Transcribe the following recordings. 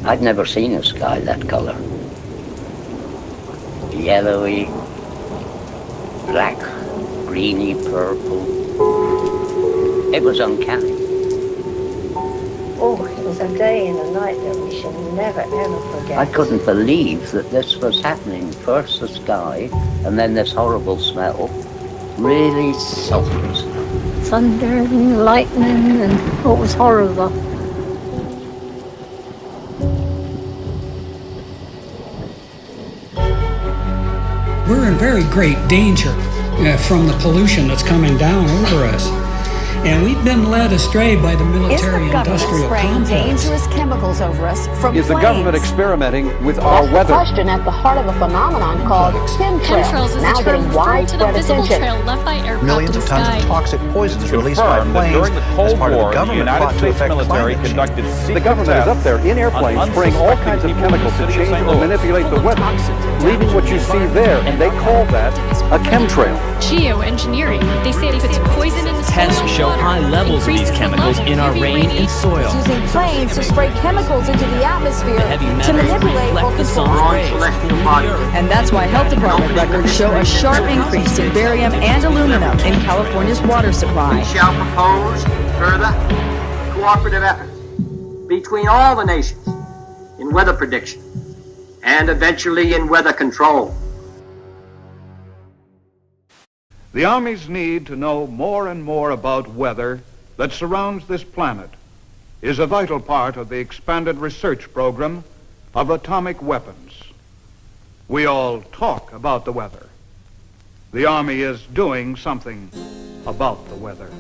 I'd never seen a sky that colour. Yellowy, black, greeny, purple. It was uncanny. Oh, it was a day and a night that we should never, ever forget. I couldn't believe that this was happening. First the sky, and then this horrible smell. Really sultry smell. Thunder and lightning, and it was horrible. We're in very great danger from the pollution that's coming down over us. And we've been led astray by the military-industrial complex. Dangerous chemicals over us from Is the government experimenting with our weather? That's the question at the heart of a phenomenon called chemtrail. Chemtrails is now a term getting referring to the widespread visible attention. trail left by aircraft Millions in of the tons sky. of toxic poisons released by Confirmed that planes during the as Cold part of War, the the government United plot to States affect military climate change. conducted secret The government is up there in airplanes spraying all kinds of chemicals to change or manipulate the weather, leaving what you see there, and they call that a chemtrail. Geoengineering. They say it puts poison in the soil. Tests show high levels of these chemicals in our rain and soil. using planes to spray chemicals into the atmosphere Heavy to metals manipulate or reflect the control. sun's rays. And that's why health department records show a sharp increase in barium and aluminum in California's water supply. We shall propose further cooperative efforts between all the nations in weather prediction and eventually in weather control. The Army's need to know more and more about weather that surrounds this planet is a vital part of the expanded research program of atomic weapons. We all talk about the weather. The Army is doing something about the weather.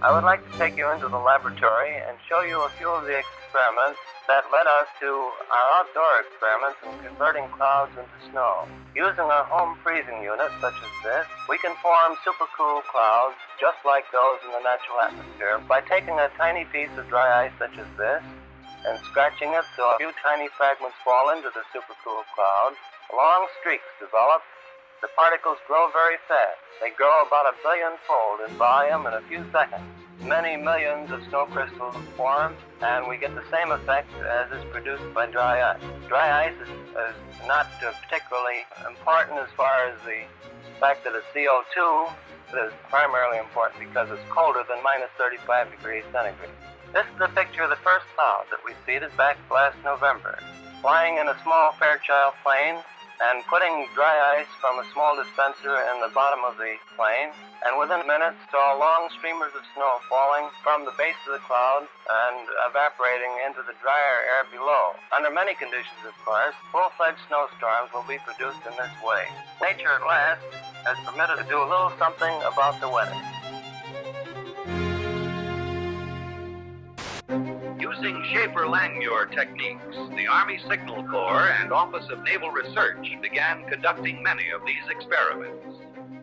I would like to take you into the laboratory and show you a few of the experiments that led us to our outdoor experiments in converting clouds into snow. Using a home freezing unit such as this, we can form supercool clouds just like those in the natural atmosphere by taking a tiny piece of dry ice such as this and scratching it so a few tiny fragments fall into the supercool cloud. Long streaks develop. The particles grow very fast. They grow about 1 billion-fold in volume in a few seconds. Many millions of snow crystals form, and we get the same effect as is produced by dry ice. Dry ice is not particularly important as far as the fact that it's CO2. It is primarily important because it's colder than minus 35 degrees centigrade. This is a picture of the first cloud that we seeded back last November. Flying in a small Fairchild plane, and putting dry ice from a small dispenser in the bottom of the plane, and within minutes saw long streamers of snow falling from the base of the cloud and evaporating into the drier air below. Under many conditions, of course, full-fledged snowstorms will be produced in this way. Nature at last has permitted to do a little something about the weather. Using Schaefer-Langmuir techniques, the Army Signal Corps and Office of Naval Research began conducting many of these experiments.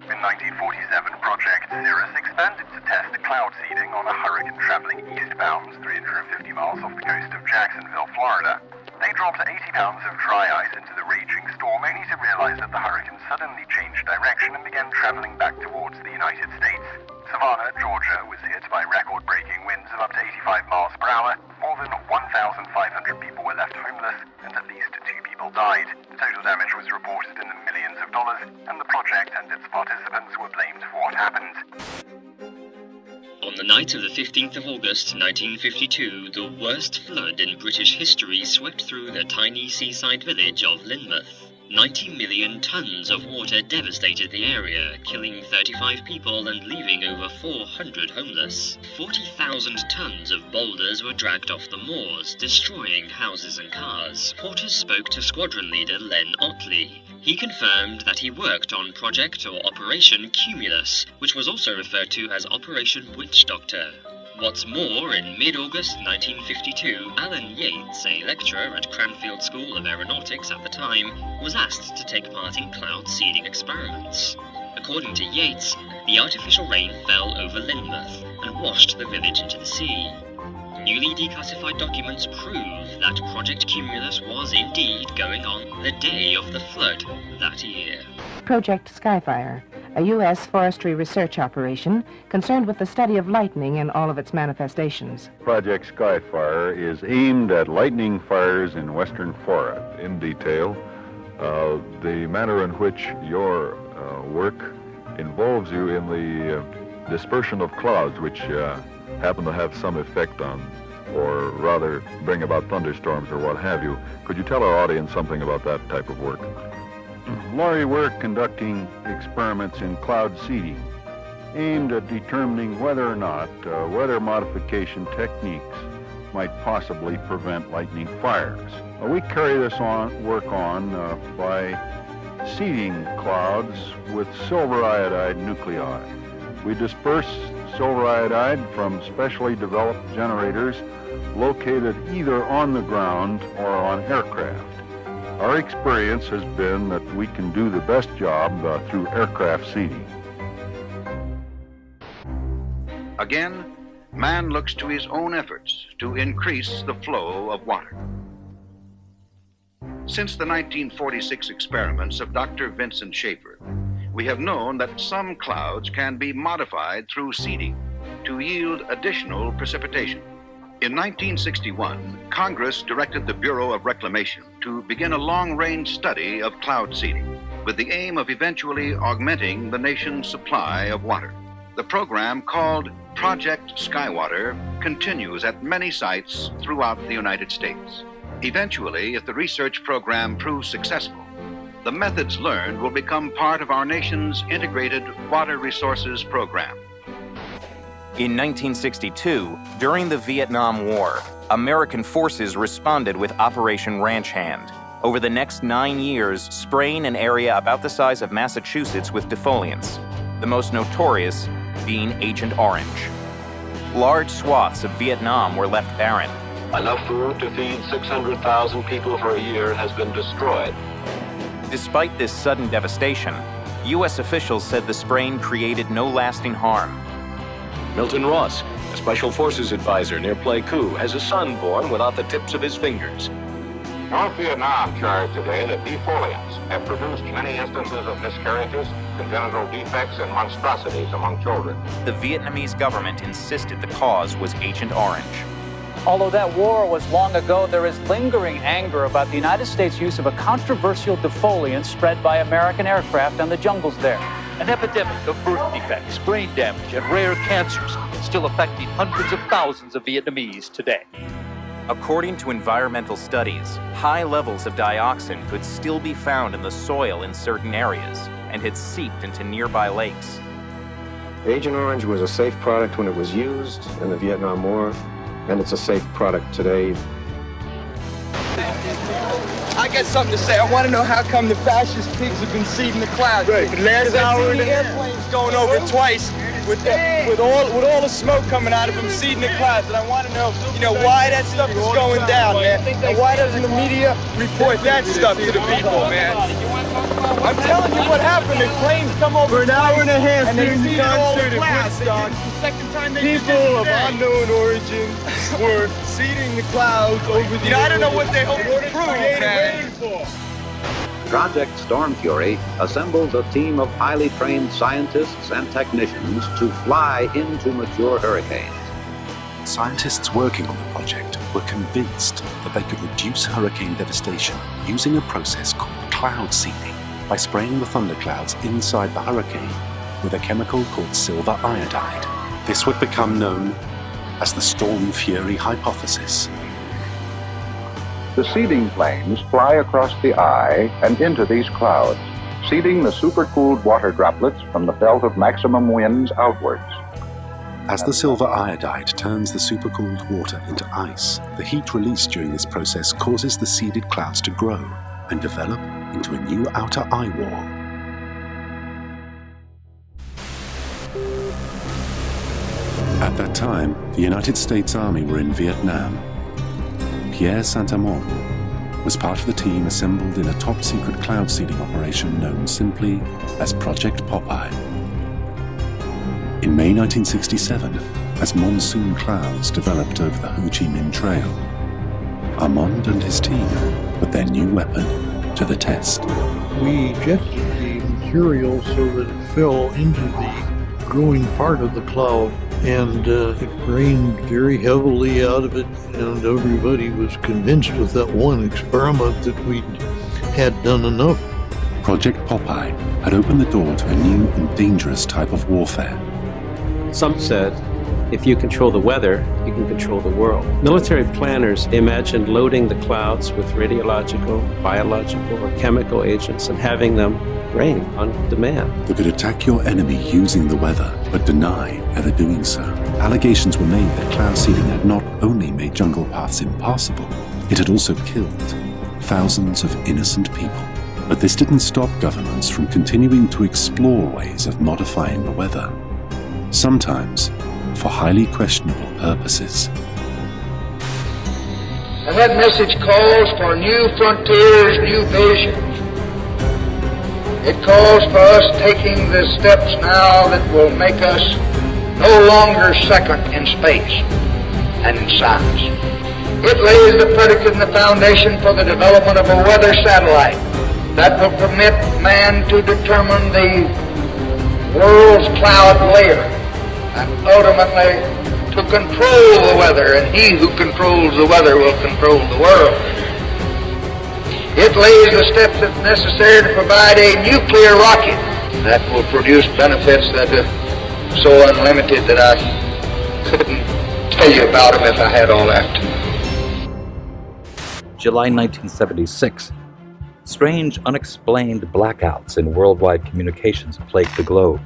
In 1947, Project Cirrus expanded to test cloud seeding on a hurricane traveling eastbound 350 miles off the coast of Jacksonville, Florida. They dropped 80 pounds of dry ice into the raging storm, only to realize that the hurricane suddenly changed direction and began traveling back towards the United States. Savannah, Georgia, was hit by record-breaking winds of up to 85 miles per hour. More than 1,500 people were left homeless, and at least 2 people died. The total damage was reported in the millions of dollars, and the project and its participants were blamed for what happened. On the night of the 15th of August 1952, the worst flood in British history swept through the tiny seaside village of Lynmouth. 90 million tons of water devastated the area, killing 35 people and leaving over 400 homeless. 40,000 tons of boulders were dragged off the moors, destroying houses and cars. Reporters spoke to squadron leader Len Otley. He confirmed that he worked on Project or Operation Cumulus, which was also referred to as Operation Witch Doctor. What's more, in mid-August 1952, Alan Yates, a lecturer at Cranfield School of Aeronautics at the time, was asked to take part in cloud seeding experiments. According to Yates, the artificial rain fell over Lynmouth and washed the village into the sea. Newly declassified documents prove that Project Cumulus was indeed going on the day of the flood that year. Project Skyfire, a U.S. forestry research operation concerned with the study of lightning in all of its manifestations. Project Skyfire is aimed at lightning fires in western Florida. In detail, the manner in which your work involves you in the dispersion of clouds, which happen to have some effect on, or rather bring about thunderstorms or what have you. Could you tell our audience something about that type of work? Laurie, we're conducting experiments in cloud seeding aimed at determining whether or not weather modification techniques might possibly prevent lightning fires. We carry this work on by seeding clouds with silver iodide nuclei. We disperse silver iodide from specially developed generators located either on the ground or on aircraft. Our experience has been that we can do the best job through aircraft seeding. Again, man looks to his own efforts to increase the flow of water. Since the 1946 experiments of Dr. Vincent Schaefer, we have known that some clouds can be modified through seeding to yield additional precipitation. In 1961, Congress directed the Bureau of Reclamation to begin a long-range study of cloud seeding with the aim of eventually augmenting the nation's supply of water. The program, called Project Skywater, continues at many sites throughout the United States. Eventually, if the research program proves successful, the methods learned will become part of our nation's integrated water resources program. In 1962, during the Vietnam War, American forces responded with Operation Ranch Hand. Over the next 9 years, spraying an area about the size of Massachusetts with defoliants, the most notorious being Agent Orange. Large swaths of Vietnam were left barren. Enough food to feed 600,000 people for a year has been destroyed. Despite this sudden devastation, U.S. officials said the spraying created no lasting harm. Milton Ross, a Special Forces advisor near Pleiku, has a son born without the tips of his fingers. North Vietnam charged today that defoliants have produced many instances of miscarriages, congenital defects, and monstrosities among children. The Vietnamese government insisted the cause was Agent Orange. Although that war was long ago, there is lingering anger about the United States' use of a controversial defoliant spread by American aircraft on the jungles there. An epidemic of birth defects, brain damage, and rare cancers still affecting hundreds of thousands of Vietnamese today. According to environmental studies, high levels of dioxin could still be found in the soil in certain areas and had seeped into nearby lakes. Agent Orange was a safe product when it was used in the Vietnam War, and it's a safe product today. I got something to say. I want to know how come the fascist pigs have been seeding the clouds. Right. For the last hour and a half, airplanes going over twice with all the smoke coming out of them seeding the clouds. And I want to know, why that stuff is going down, man. And why doesn't the media report that stuff to the people, man? I'm telling you what happened. The planes come over for an hour and a half and they seeded all the clouds. People of unknown origin were seeding the clouds over the I don't know what they hope to prove, man. Project Storm Fury assembles a team of highly trained scientists and technicians to fly into mature hurricanes. Scientists working on the project were convinced that they could reduce hurricane devastation using a process called cloud seeding by spraying the thunderclouds inside the hurricane with a chemical called silver iodide. This would become known as the Storm Fury hypothesis. The seeding planes fly across the eye and into these clouds, seeding the supercooled water droplets from the belt of maximum winds outwards. As the silver iodide turns the supercooled water into ice, the heat released during this process causes the seeded clouds to grow and develop into a new outer eye wall. At that time, the United States Army were in Vietnam. Pierre Saint-Amand was part of the team assembled in a top-secret cloud seeding operation known simply as Project Popeye. In May 1967, as monsoon clouds developed over the Ho Chi Minh Trail, Armand and his team put their new weapon to the test. We ejected the material so that it fell into the growing part of the cloud, and it rained very heavily out of it, and everybody was convinced with that one experiment that we'd had done enough. Project Popeye had opened the door to a new and dangerous type of warfare. Some said, if you control the weather, you can control the world. Military planners imagined loading the clouds with radiological, biological, or chemical agents and having them rain on demand. They could attack your enemy using the weather, but deny ever doing so. Allegations were made that cloud seeding had not only made jungle paths impassable, it had also killed thousands of innocent people. But this didn't stop governments from continuing to explore ways of modifying the weather, sometimes for highly questionable purposes. And that message calls for new frontiers, new visions. It calls for us taking the steps now that will make us no longer second in space and in science. It lays the predicate and the foundation for the development of a weather satellite that will permit man to determine the world's cloud layer and ultimately to control the weather, and he who controls the weather will control the world. It lays the steps that's necessary to provide a nuclear rocket that will produce benefits that are so unlimited that I couldn't tell you about them if I had all that. July 1976. Strange, unexplained blackouts in worldwide communications plague the globe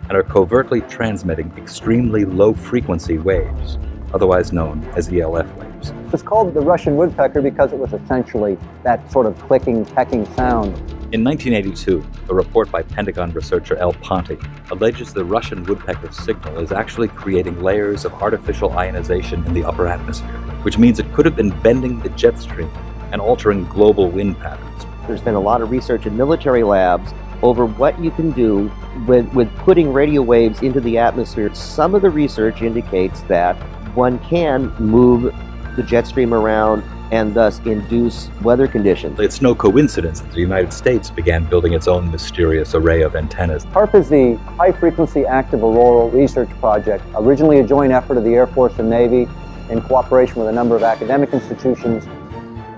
and are covertly transmitting extremely low-frequency waves, otherwise known as ELF waves. It's called the Russian woodpecker because it was essentially that sort of clicking, pecking sound. In 1982, a report by Pentagon researcher L. Ponte alleges the Russian woodpecker signal is actually creating layers of artificial ionization in the upper atmosphere, which means it could have been bending the jet stream and altering global wind patterns. There's been a lot of research in military labs over what you can do with putting radio waves into the atmosphere. Some of the research indicates that one can move the jet stream around and thus induce weather conditions. It's no coincidence that the United States began building its own mysterious array of antennas. HAARP is the High Frequency Active Auroral Research Project, originally a joint effort of the Air Force and Navy in cooperation with a number of academic institutions.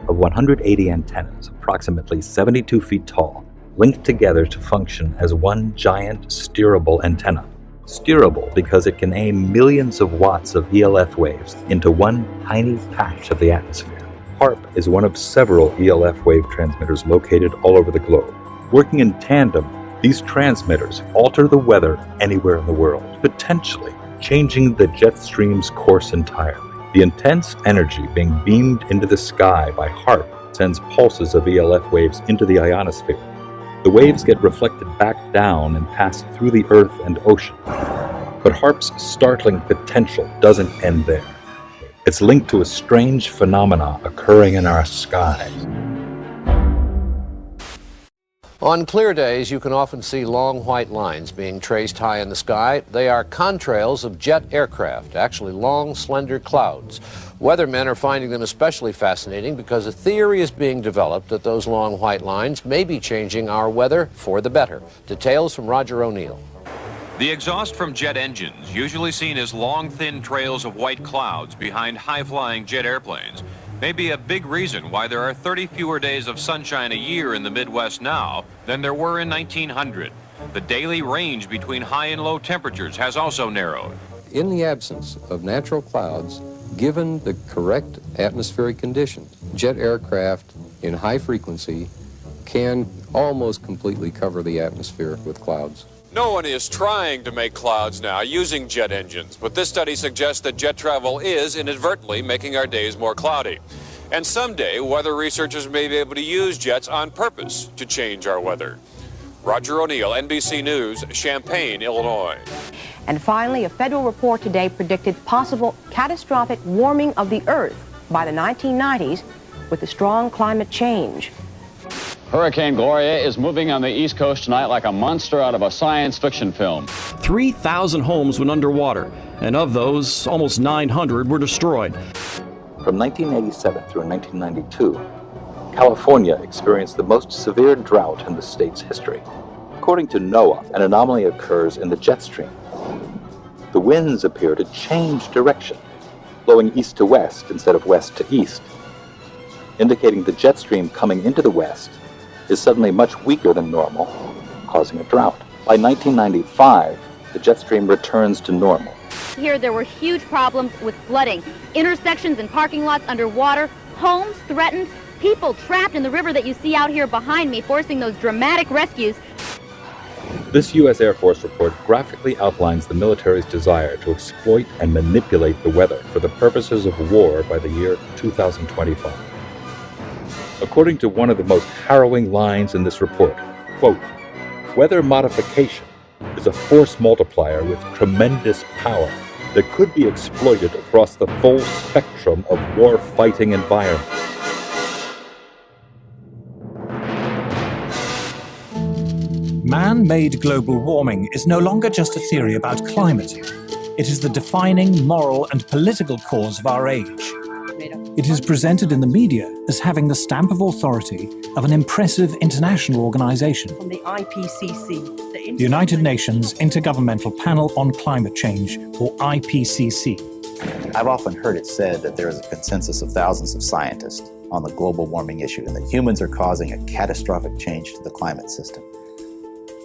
Of 180 antennas, approximately 72 feet tall, linked together to function as one giant steerable antenna. Steerable because it can aim millions of watts of ELF waves into one tiny patch of the atmosphere. HAARP is one of several ELF wave transmitters located all over the globe. Working in tandem, these transmitters alter the weather anywhere in the world, potentially changing the jet stream's course entirely. The intense energy being beamed into the sky by HAARP sends pulses of ELF waves into the ionosphere. The waves get reflected back down and pass through the Earth and ocean. But HAARP's startling potential doesn't end there. It's linked to a strange phenomena occurring in our skies. On clear days, you can often see long white lines being traced high in the sky. They are contrails of jet aircraft, actually long, slender clouds. Weathermen are finding them especially fascinating because a theory is being developed that those long white lines may be changing our weather for the better. Details from Roger O'Neill. The exhaust from jet engines, usually seen as long, thin trails of white clouds behind high-flying jet airplanes, may be a big reason why there are 30 fewer days of sunshine a year in the Midwest now than there were in 1900. The daily range between high and low temperatures has also narrowed. In the absence of natural clouds, Given the correct atmospheric conditions, jet aircraft in high frequency can almost completely cover the atmosphere with clouds. No one is trying to make clouds now using jet engines, but this study suggests that jet travel is inadvertently making our days more cloudy. And someday, weather researchers may be able to use jets on purpose to change our weather. Roger O'Neill, NBC News, Champaign, Illinois. And finally, a federal report today predicted possible catastrophic warming of the Earth by the 1990s with the strong climate change. Hurricane Gloria is moving on the East Coast tonight like a monster out of a science fiction film. 3,000 homes went underwater, and of those, almost 900 were destroyed. From 1987 through 1992, California experienced the most severe drought in the state's history. According to NOAA, an anomaly occurs in the jet stream. The winds appear to change direction, blowing east to west instead of west to east, indicating the jet stream coming into the west is suddenly much weaker than normal, causing a drought. By 1995, the jet stream returns to normal. Here there were huge problems with flooding, intersections and parking lots underwater, homes threatened, people trapped in the river that you see out here behind me, forcing those dramatic rescues. This U.S. Air Force report graphically outlines the military's desire to exploit and manipulate the weather for the purposes of war by the year 2025. According to one of the most harrowing lines in this report, quote, "Weather modification is a force multiplier with tremendous power that could be exploited across the full spectrum of war-fighting environments." Man-made global warming is no longer just a theory about climate. It is the defining moral and political cause of our age. It is presented in the media as having the stamp of authority of an impressive international organization, From the IPCC, the United Nations Intergovernmental Panel on Climate Change, or IPCC. I've often heard it said that there is a consensus of thousands of scientists on the global warming issue and that humans are causing a catastrophic change to the climate system.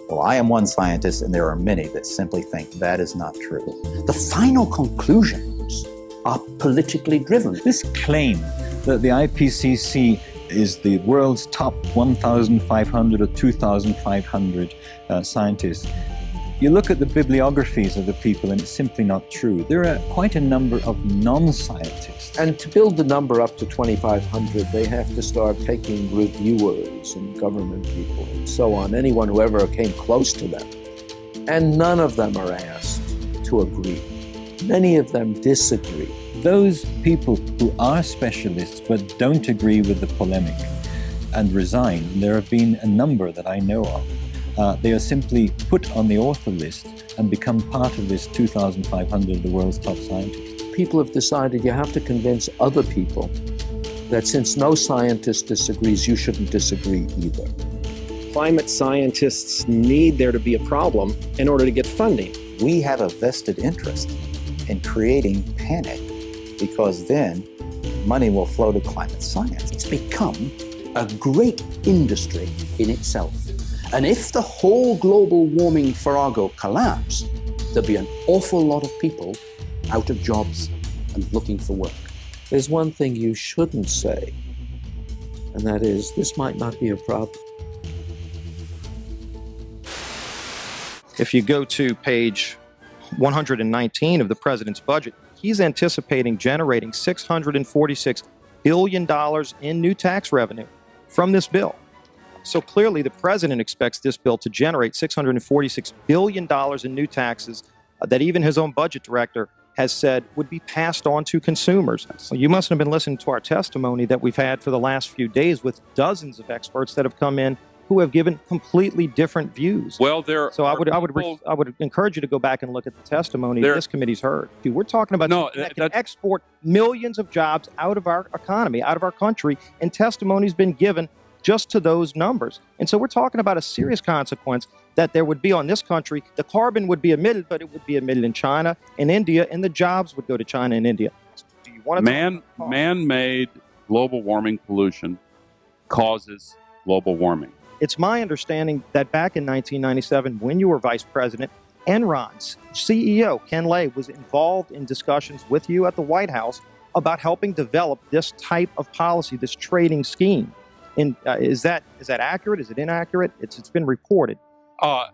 Well, I am one scientist, and there are many that simply think that is not true. The final conclusions are politically driven. This claim that the IPCC is the world's top 1,500 or 2,500 scientists, you look at the bibliographies of the people and it's simply not true. There are quite a number of non-scientists. And to build the number up to 2,500, they have to start taking reviewers and government people and so on, anyone who ever came close to them. And none of them are asked to agree. Many of them disagree. Those people who are specialists but don't agree with the polemic and resign, there have been a number that I know of. They are simply put on the author list and become part of this 2,500 of the world's top scientists. People have decided you have to convince other people that since no scientist disagrees, you shouldn't disagree either. Climate scientists need there to be a problem in order to get funding. We have a vested interest in creating panic because then money will flow to climate science. It's become a great industry in itself. And if the whole global warming farrago collapsed, there'd be an awful lot of people out of jobs and looking for work. There's one thing you shouldn't say, and that is, this might not be a problem. If you go to page 119 of the president's budget, he's anticipating generating $646 billion in new tax revenue from this bill. So clearly the president expects this bill to generate $646 billion in new taxes that even his own budget director has said would be passed on to consumers. Well, you must have been listening to our testimony that we've had for the last few days with dozens of experts that have come in who have given completely different views. Well, I would encourage you to go back and look at the testimony this committee's heard. Dude, we're talking about that can export millions of jobs out of our economy, out of our country, and testimony's been given just to those numbers. And so we're talking about a serious consequence that there would be on this country. The carbon would be emitted, but it would be emitted in China and India, and the jobs would go to China and India. Do you want to man-made global warming pollution causes global warming. It's my understanding that back in 1997, when you were vice president, Enron's CEO, Ken Lay, was involved in discussions with you at the White House about helping develop this type of policy, this trading scheme. And is that accurate? Is it inaccurate? It's been reported. I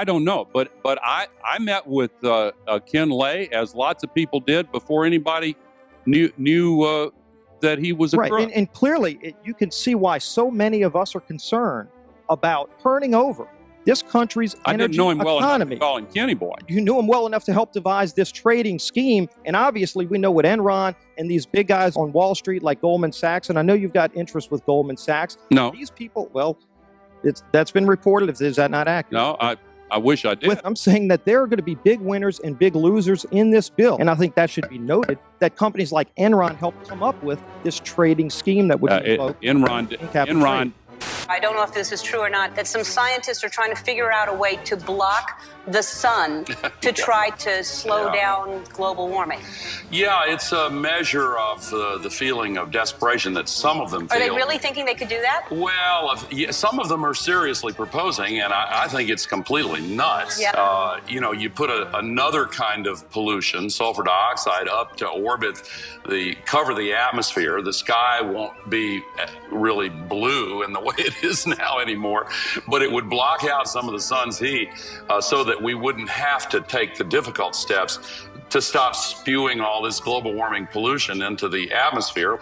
don't know, but I met with Ken Lay, as lots of people did, before anybody knew that he was a right. crook. And clearly, you can see why so many of us are concerned about turning over this country's energy I didn't know him well enough economy. to call him Kenny Boy. You knew him well enough to help devise this trading scheme, and obviously we know what Enron and these big guys on Wall Street like Goldman Sachs, and I know you've got interest with Goldman Sachs. No. These people, well, that's been reported. Is that not accurate? No, I wish I did. I'm saying that there are going to be big winners and big losers in this bill. And I think that should be noted, that companies like Enron helped come up with this trading scheme that would Enron. I don't know if this is true or not, that some scientists are trying to figure out a way to block the sun to try to slow down global warming. Yeah, it's a measure of the feeling of desperation that some of them feel. Are they really thinking they could do that? Well, some of them are seriously proposing, and I think it's completely nuts. Yeah. You put another kind of pollution, sulfur dioxide, up to orbit, cover the atmosphere. The sky won't be really blue in the way it is now anymore, but it would block out some of the sun's heat so that we wouldn't have to take the difficult steps to stop spewing all this global warming pollution into the atmosphere.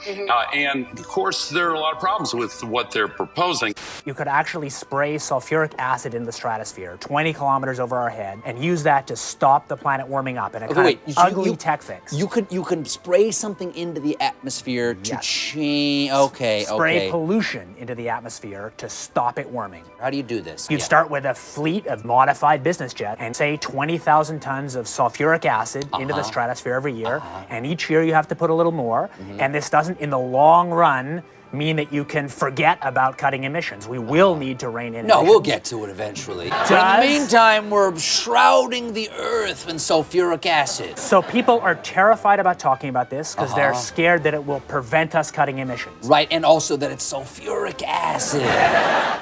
And of course, there are a lot of problems with what they're proposing. You could actually spray sulfuric acid in the stratosphere 20 kilometers over our head and use that to stop the planet warming up in a kind of ugly tech fix. You can spray something into the atmosphere to change. Spray pollution into the atmosphere to stop it warming. How do you do this? You'd start with a fleet of modified business jets and say 20,000 tons of sulfuric acid into the stratosphere every year, and each year you have to put a little more, and this doesn't, in the long run, mean that you can forget about cutting emissions. We will need to rein in No, emissions. we'll get to it eventually. But in the meantime, we're shrouding the earth in sulfuric acid. So people are terrified about talking about this because they're scared that it will prevent us cutting emissions. Right, and also that it's sulfuric acid.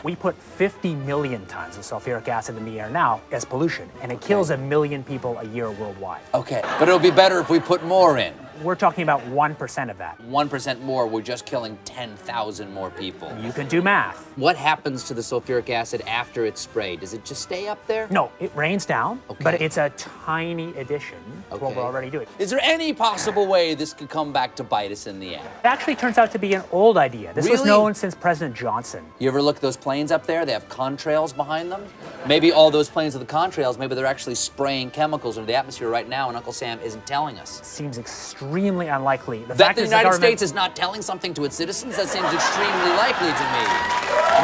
We put 50 million tons of sulfuric acid in the air now as pollution, and it kills 1 million people a year worldwide. Okay, but it'll be better if we put more in. We're talking about 1% of that. 1% more, we're just killing 10,000 more people. You can do math. What happens to the sulfuric acid after it's sprayed? Does it just stay up there? No, it rains down, but it's a tiny addition to what we're already doing. Is there any possible way this could come back to bite us in the end? It actually turns out to be an old idea. This was known since President Johnson. You ever look at those planes up there? They have contrails behind them. Maybe all those planes with the contrails, maybe they're actually spraying chemicals into the atmosphere right now and Uncle Sam isn't telling us. Seems extremely unlikely. That the United States is not telling something to its citizens? That seems extremely likely to me.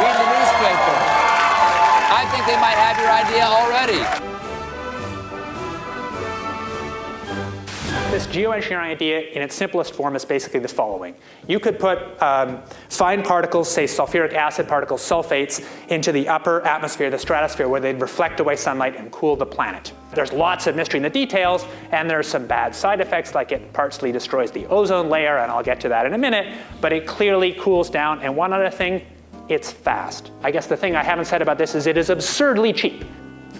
Read the newspaper. I think they might have your idea already. This geoengineering idea in its simplest form is basically the following. You could put fine particles, say sulfuric acid particles, sulfates, into the upper atmosphere, the stratosphere, where they'd reflect away sunlight and cool the planet. There's lots of mystery in the details, and there's some bad side effects, like it partially destroys the ozone layer, and I'll get to that in a minute, but it clearly cools down. And one other thing, it's fast. I guess the thing I haven't said about this is it is absurdly cheap.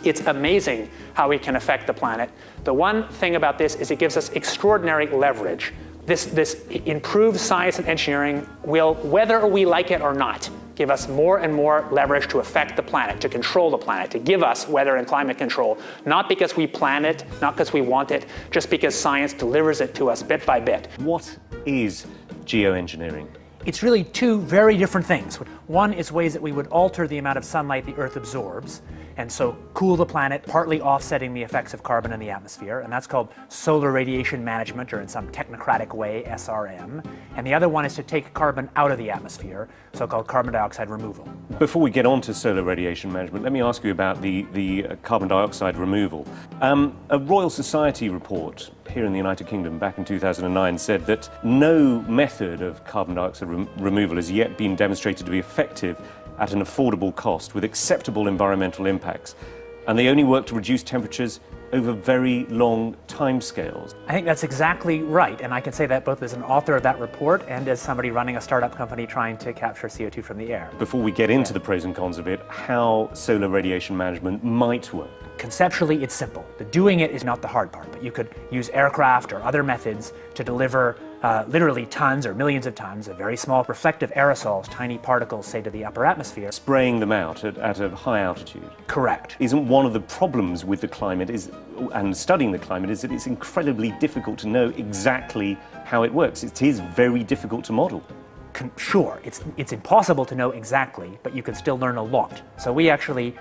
It's amazing how we can affect the planet. The one thing about this is it gives us extraordinary leverage. This improved science and engineering will, whether we like it or not, give us more and more leverage to affect the planet, to control the planet, to give us weather and climate control, not because we plan it, not because we want it, just because science delivers it to us bit by bit. What is geoengineering? It's really two very different things. One is ways that we would alter the amount of sunlight the Earth absorbs, and so cool the planet, partly offsetting the effects of carbon in the atmosphere, and that's called solar radiation management, or in some technocratic way, SRM. And the other one is to take carbon out of the atmosphere, so-called carbon dioxide removal. Before we get on to solar radiation management, let me ask you about the carbon dioxide removal. A Royal Society report here in the United Kingdom back in 2009 said that no method of carbon dioxide removal has yet been demonstrated to be effective at an affordable cost with acceptable environmental impacts. And they only work to reduce temperatures over very long timescales. I think that's exactly right, and I can say that both as an author of that report and as somebody running a startup company trying to capture CO2 from the air. Before we get into the pros and cons of it, how solar radiation management might work. Conceptually, it's simple. The doing it is not the hard part, but you could use aircraft or other methods to deliver literally tons or millions of tons of very small reflective aerosols, tiny particles, say, to the upper atmosphere. Spraying them out at a high altitude. Correct. Isn't one of the problems with the climate and studying the climate is that it's incredibly difficult to know exactly how it works. It is very difficult to model. Sure, it's impossible to know exactly, but you can still learn a lot. So we actually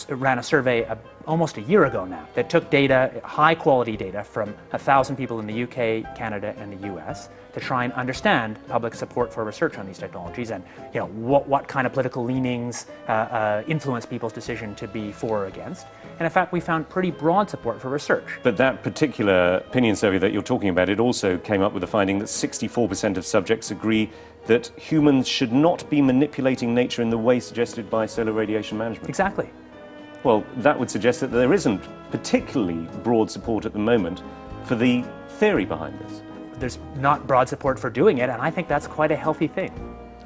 ran a survey almost a year ago now that took data, high quality data, from 1,000 people in the UK, Canada, and the US to try and understand public support for research on these technologies and what kind of political leanings influence people's decision to be for or against. And in fact, we found pretty broad support for research. But that particular opinion survey that you're talking about, it also came up with the finding that 64% of subjects agree that humans should not be manipulating nature in the way suggested by solar radiation management. Exactly. Well, that would suggest that there isn't particularly broad support at the moment for the theory behind this. There's not broad support for doing it, and I think that's quite a healthy thing.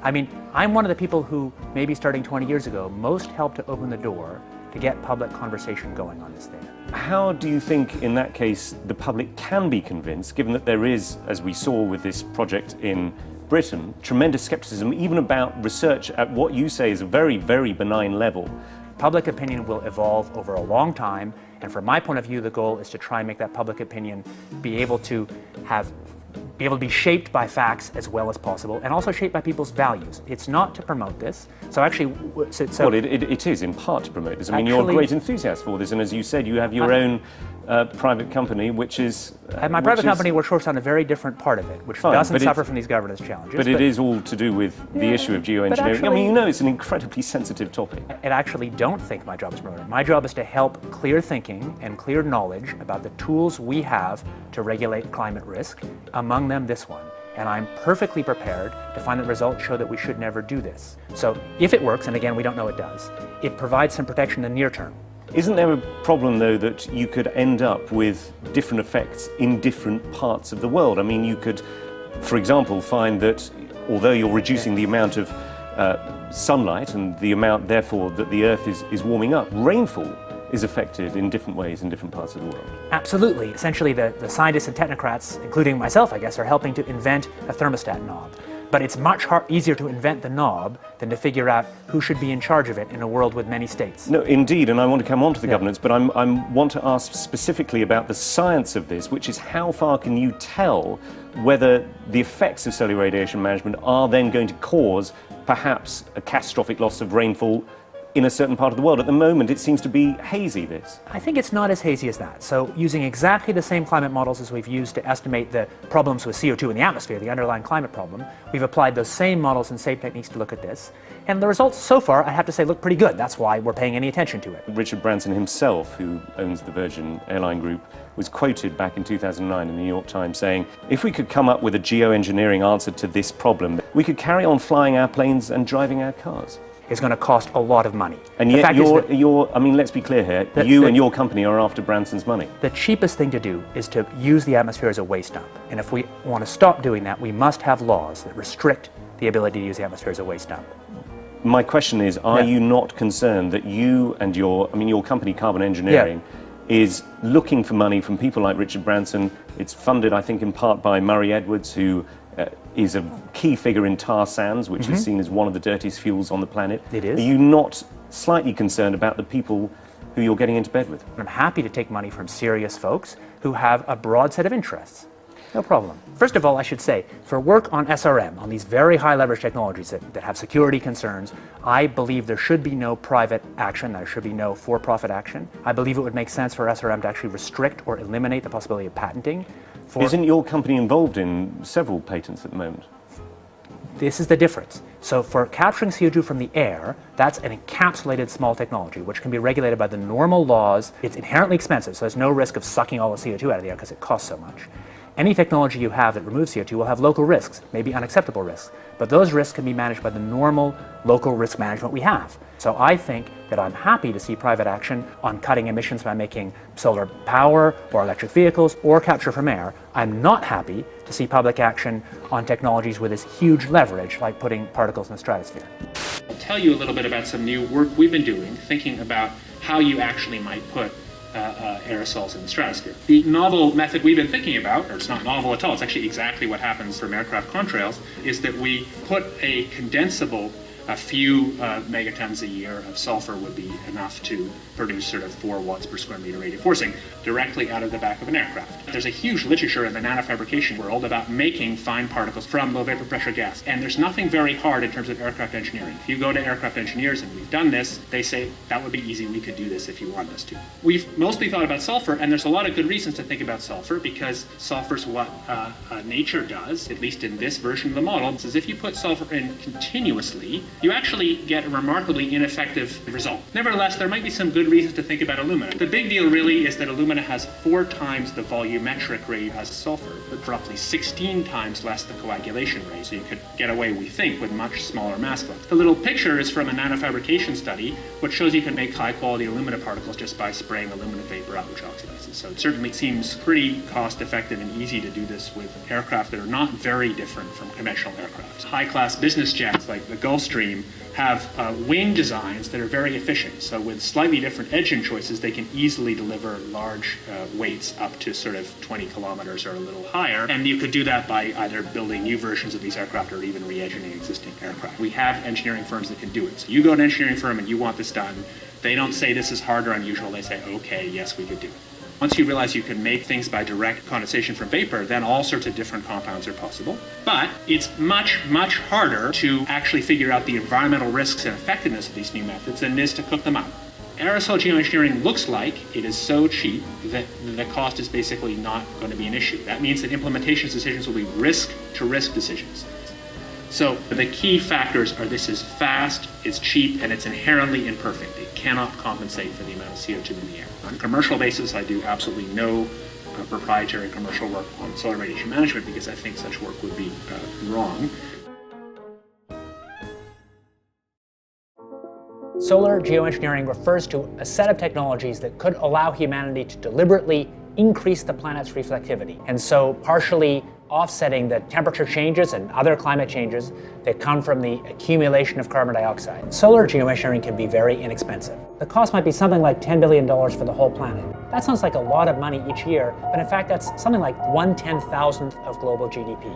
I mean, I'm one of the people who, maybe starting 20 years ago, most helped to open the door to get public conversation going on this thing. How do you think, in that case, the public can be convinced, given that there is, as we saw with this project in Britain, tremendous skepticism even about research at what you say is a very, very benign level? Public opinion will evolve over a long time, and from my point of view, the goal is to try and make that public opinion be able to be shaped by facts as well as possible, and also shaped by people's values. It's not to promote this. So actually, well, it is in part to promote this. I mean, you're a great enthusiast for this, and as you said, you have your own private company, which is... my private company works on a very different part of it, which doesn't suffer from these governance challenges. But it is all to do with the issue of geoengineering. I mean, you know, it's an incredibly sensitive topic. I actually don't think my job is promoted. My job is to help clear thinking and clear knowledge about the tools we have to regulate climate risk, among them this one. And I'm perfectly prepared to find that results show that we should never do this. So if it works, and again, we don't know it does, it provides some protection in the near term. Isn't there a problem, though, that you could end up with different effects in different parts of the world? I mean, you could, for example, find that although you're reducing the amount of sunlight and the amount, therefore, that the Earth is warming up, rainfall is affected in different ways in different parts of the world. Absolutely. Essentially, the scientists and technocrats, including myself, I guess, are helping to invent a thermostat knob. But it's much easier to invent the knob than to figure out who should be in charge of it in a world with many states. No, indeed, and I want to come on to the governance, but I want to ask specifically about the science of this, which is how far can you tell whether the effects of solar radiation management are then going to cause perhaps a catastrophic loss of rainfall in a certain part of the world? At the moment, it seems to be hazy, this. I think it's not as hazy as that. So using exactly the same climate models as we've used to estimate the problems with CO2 in the atmosphere, the underlying climate problem, we've applied those same models and same techniques to look at this. And the results so far, I have to say, look pretty good. That's why we're paying any attention to it. Richard Branson himself, who owns the Virgin Airline Group, was quoted back in 2009 in the New York Times saying, if we could come up with a geoengineering answer to this problem, we could carry on flying our planes and driving our cars. Is going to cost a lot of money. And yet I mean, let's be clear here, you and your company are after Branson's money. The cheapest thing to do is to use the atmosphere as a waste dump. And if we want to stop doing that, we must have laws that restrict the ability to use the atmosphere as a waste dump. My question is, are you not concerned that you and your company, Carbon Engineering, is looking for money from people like Richard Branson? It's funded, I think, in part by Murray Edwards, who is a key figure in tar sands, which is seen as one of the dirtiest fuels on the planet. It is. Are you not slightly concerned about the people who you're getting into bed with? I'm happy to take money from serious folks who have a broad set of interests. No problem. First of all, I should say, for work on SRM, on these very high leverage technologies that have security concerns, I believe there should be no private action, there should be no for-profit action. I believe it would make sense for SRM to actually restrict or eliminate the possibility of patenting. Isn't your company involved in several patents at the moment? This is the difference. So for capturing CO2 from the air, that's an encapsulated small technology, which can be regulated by the normal laws. It's inherently expensive, so there's no risk of sucking all the CO2 out of the air because it costs so much. Any technology you have that removes CO2 will have local risks, maybe unacceptable risks, but those risks can be managed by the normal local risk management we have. So I think that I'm happy to see private action on cutting emissions by making solar power or electric vehicles or capture from air. I'm not happy to see public action on technologies with this huge leverage, like putting particles in the stratosphere. I'll tell you a little bit about some new work we've been doing, thinking about how you actually might put aerosols in the stratosphere. The novel method we've been thinking about, or it's not novel at all, it's actually exactly what happens from aircraft contrails, is that we put a condensable, a few megatons a year of sulfur would be enough to produce sort of 4 watts per square meter radiative forcing directly out of the back of an aircraft. There's a huge literature in the nanofabrication world about making fine particles from low vapor pressure gas, and there's nothing very hard in terms of aircraft engineering. If you go to aircraft engineers, and we've done this, they say that would be easy, we could do this if you want us to. We've mostly thought about sulfur, and there's a lot of good reasons to think about sulfur, because sulfur's what nature does, at least in this version of the model, is if you put sulfur in continuously, you actually get a remarkably ineffective result. Nevertheless, there might be some good reasons to think about alumina. The big deal really is that alumina has 4 times the volumetric rate as sulfur, but roughly 16 times less the coagulation rate. So you could get away, we think, with much smaller mass flux. The little picture is from a nanofabrication study, which shows you can make high-quality alumina particles just by spraying aluminum vapor out, which oxidizes. So it certainly seems pretty cost-effective and easy to do this with aircraft that are not very different from conventional aircraft. High-class business jets like the Gulfstream have wing designs that are very efficient. So with slightly different engine choices, they can easily deliver large weights up to sort of 20 kilometers or a little higher. And you could do that by either building new versions of these aircraft or even re-engineering existing aircraft. We have engineering firms that can do it. So you go to an engineering firm and you want this done. They don't say this is hard or unusual. They say, okay, yes, we could do it. Once you realize you can make things by direct condensation from vapor, then all sorts of different compounds are possible. But it's much, much harder to actually figure out the environmental risks and effectiveness of these new methods than it is to cook them up. Aerosol geoengineering looks like it is so cheap that the cost is basically not going to be an issue. That means that implementation decisions will be risk-to-risk decisions. So the key factors are this is fast, it's cheap, and it's inherently imperfect. It cannot compensate for the amount of CO2 in the air. On a commercial basis, I do absolutely no proprietary commercial work on solar radiation management because I think such work would be wrong. Solar geoengineering refers to a set of technologies that could allow humanity to deliberately increase the planet's reflectivity, and so partially offsetting the temperature changes and other climate changes that come from the accumulation of carbon dioxide. Solar geoengineering can be very inexpensive. The cost might be something like $10 billion for the whole planet. That sounds like a lot of money each year, but in fact that's something like 1/10,000th of global GDP.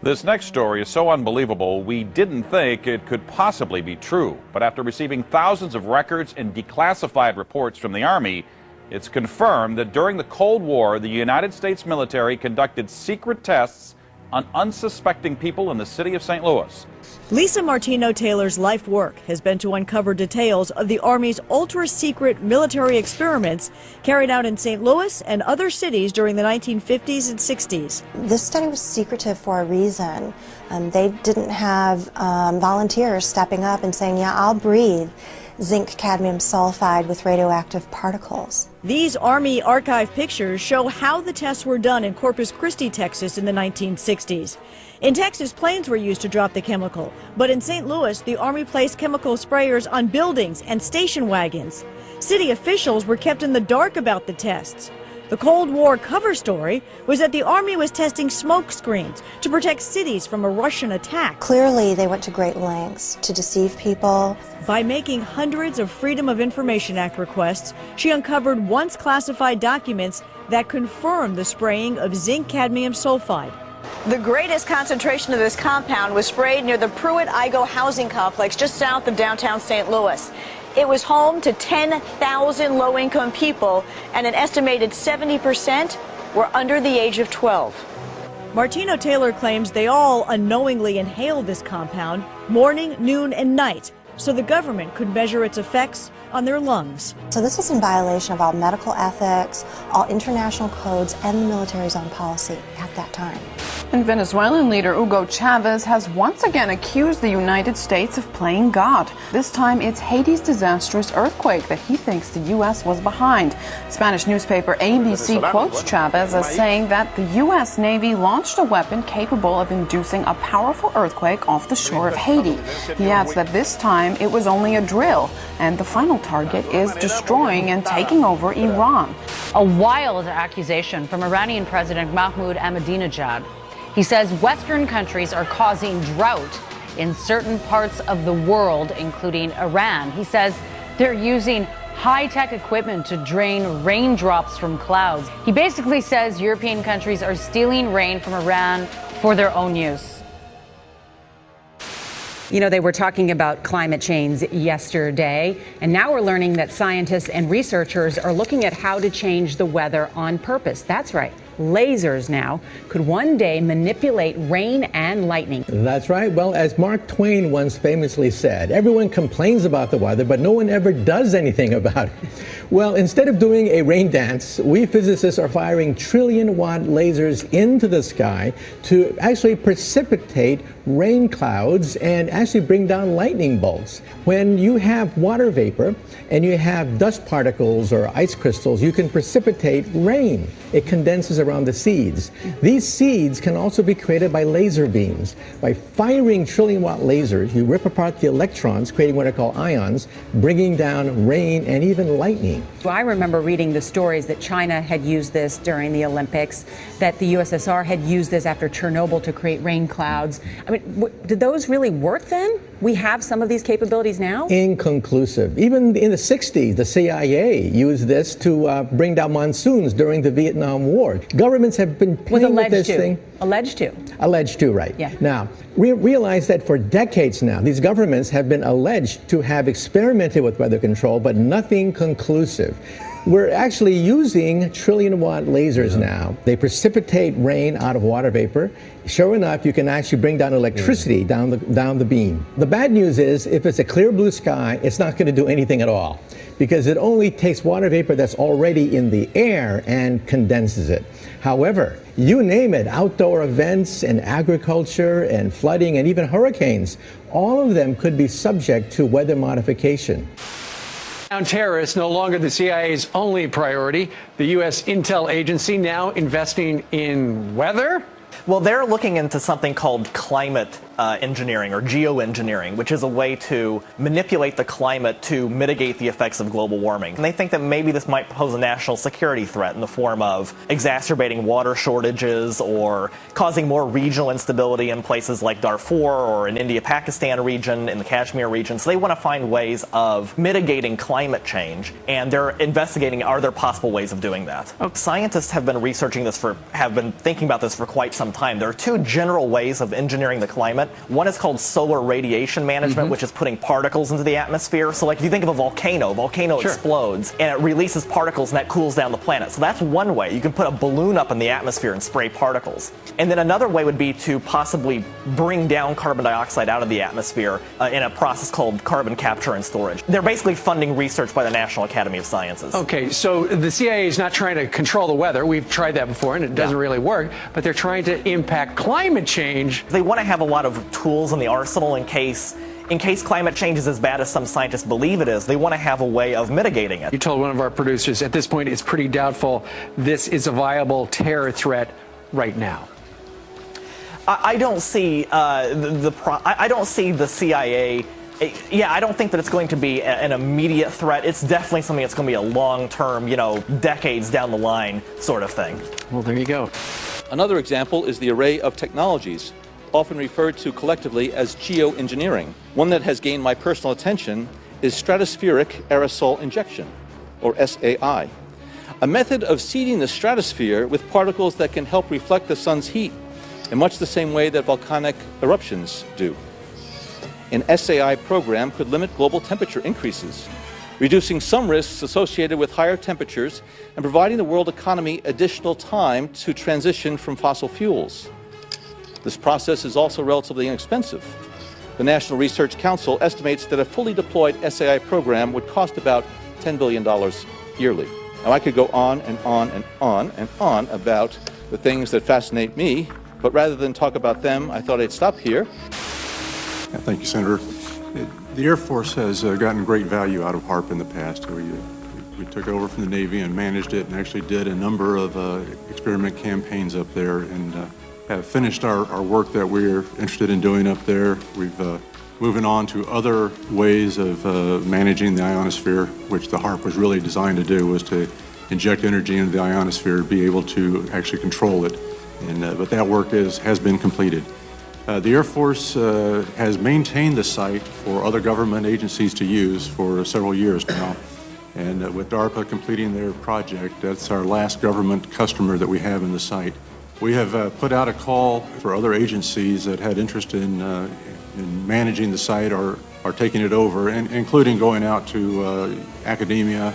This next story is so unbelievable, we didn't think it could possibly be true. But after receiving thousands of records and declassified reports from the Army, it's confirmed that during the Cold War, the United States military conducted secret tests on unsuspecting people in the city of St. Louis. Lisa Martino-Taylor's life work has been to uncover details of the Army's ultra-secret military experiments carried out in St. Louis and other cities during the 1950s and 60s. This study was secretive for a reason. They didn't have volunteers stepping up and saying, yeah, I'll breathe zinc cadmium sulfide with radioactive particles. These Army archive pictures show how the tests were done in Corpus Christi, Texas in the 1960s. In Texas, planes were used to drop the chemical, but in St. Louis, the Army placed chemical sprayers on buildings and station wagons. City officials were kept in the dark about the tests. The Cold War cover story was that the Army was testing smoke screens to protect cities from a Russian attack. Clearly, they went to great lengths to deceive people. By making hundreds of Freedom of Information Act requests, she uncovered once classified documents that confirmed the spraying of zinc cadmium sulfide. The greatest concentration of this compound was sprayed near the Pruitt-Igoe housing complex just south of downtown St. Louis. It was home to 10,000 low-income people, and an estimated 70% were under the age of 12. Martino-Taylor claims they all unknowingly inhaled this compound morning, noon, and night, so the government could measure its effects on their lungs. So this is in violation of all medical ethics, all international codes, and the military's own policy at that time. And Venezuelan leader Hugo Chavez has once again accused the United States of playing God. This time it's Haiti's disastrous earthquake that he thinks the U.S. was behind. Spanish newspaper ABC quotes Chavez as saying that the U.S. Navy launched a weapon capable of inducing a powerful earthquake off the shore of Haiti. He adds that this time it was only a drill, and the final target is destroying and taking over Iran. A wild accusation from Iranian President Mahmoud Ahmadinejad. He says Western countries are causing drought in certain parts of the world, including Iran. He says They're using high-tech equipment to drain raindrops from clouds. He basically says European countries are stealing rain from Iran for their own use. You know, they were talking about climate change yesterday, and now we're learning that scientists and researchers are looking at how to change the weather on purpose. That's right. Lasers now could one day manipulate rain and lightning. That's right. Well, as Mark Twain once famously said, everyone complains about the weather, but no one ever does anything about it. Well, instead of doing a rain dance, we physicists are firing trillion-watt lasers into the sky to actually precipitate rain clouds and actually bring down lightning bolts. When you have water vapor and you have dust particles or ice crystals, you can precipitate rain. It condenses around the seeds. These seeds can also be created by laser beams. By firing trillion-watt lasers, you rip apart the electrons, creating what are called ions, bringing down rain and even lightning. I remember reading the stories that China had used this during the Olympics, that the USSR had used this after Chernobyl to create rain clouds. I mean, did those really work then? We have some of these capabilities now? Inconclusive. Even in the 60s, the CIA used this to bring down monsoons during the Vietnam War. Governments have been playing with this thing. Alleged to. Alleged to, right. Yeah. Now, we realize that for decades now, these governments have been alleged to have experimented with weather control, but nothing conclusive. We're actually using trillion-watt lasers now. They precipitate rain out of water vapor. Sure enough, you can actually bring down electricity down the beam. The bad news is, if it's a clear blue sky, it's not going to do anything at all, because it only takes water vapor that's already in the air and condenses it. However, you name it, outdoor events and agriculture and flooding and even hurricanes, all of them could be subject to weather modification. Terrorists no longer the CIA's only priority. The U.S. intel agency now investing in weather? Well, they're looking into something called climate engineering or geoengineering, which is a way to manipulate the climate to mitigate the effects of global warming. And they think that maybe this might pose a national security threat in the form of exacerbating water shortages or causing more regional instability in places like Darfur or in India-Pakistan region, in the Kashmir region. So they want to find ways of mitigating climate change, and they're investigating, are there possible ways of doing that? Scientists have been researching this have been thinking about this for quite some time. There are two general ways of engineering the climate. One is called solar radiation management, which is putting particles into the atmosphere. So like if you think of a volcano explodes and it releases particles and that cools down the planet. So that's one way. You can put a balloon up in the atmosphere and spray particles. And then another way would be to possibly bring down carbon dioxide out of the atmosphere in a process called carbon capture and storage. They're basically funding research by the National Academy of Sciences. Okay, so the CIA is not trying to control the weather. We've tried that before and it doesn't really work, but they're trying to impact climate change. They want to have a lot of tools in the arsenal in case climate change is as bad as some scientists believe it is. They want to have a way of mitigating it. You told one of our producers at this point it's pretty doubtful this is a viable terror threat right now. I don't see I don't see the CIA. Yeah, I don't think that it's going to be an immediate threat. It's definitely something that's going to be a long-term, decades down the line sort of thing. Well, there you go. Another example is the array of technologies, often referred to collectively as geoengineering. One that has gained my personal attention is stratospheric aerosol injection, or SAI, a method of seeding the stratosphere with particles that can help reflect the sun's heat in much the same way that volcanic eruptions do. An SAI program could limit global temperature increases, reducing some risks associated with higher temperatures and providing the world economy additional time to transition from fossil fuels. This process is also relatively inexpensive. The National Research Council estimates that a fully deployed SAI program would cost about $10 billion yearly. Now, I could go on and on and on and on about the things that fascinate me, but rather than talk about them, I thought I'd stop here. Thank you, Senator. The Air Force has gotten great value out of HAARP in the past. We took over from the Navy and managed it and actually did a number of experiment campaigns up there and have finished our work that we're interested in doing up there. We've moving on to other ways of managing the ionosphere, which the HAARP was really designed to do, was to inject energy into the ionosphere to be able to actually control it. And but that work has been completed. The Air Force has maintained the site for other government agencies to use for several years now. And with DARPA completing their project, that's our last government customer that we have in the site. We have put out a call for other agencies that had interest in managing the site or taking it over, and including going out to academia.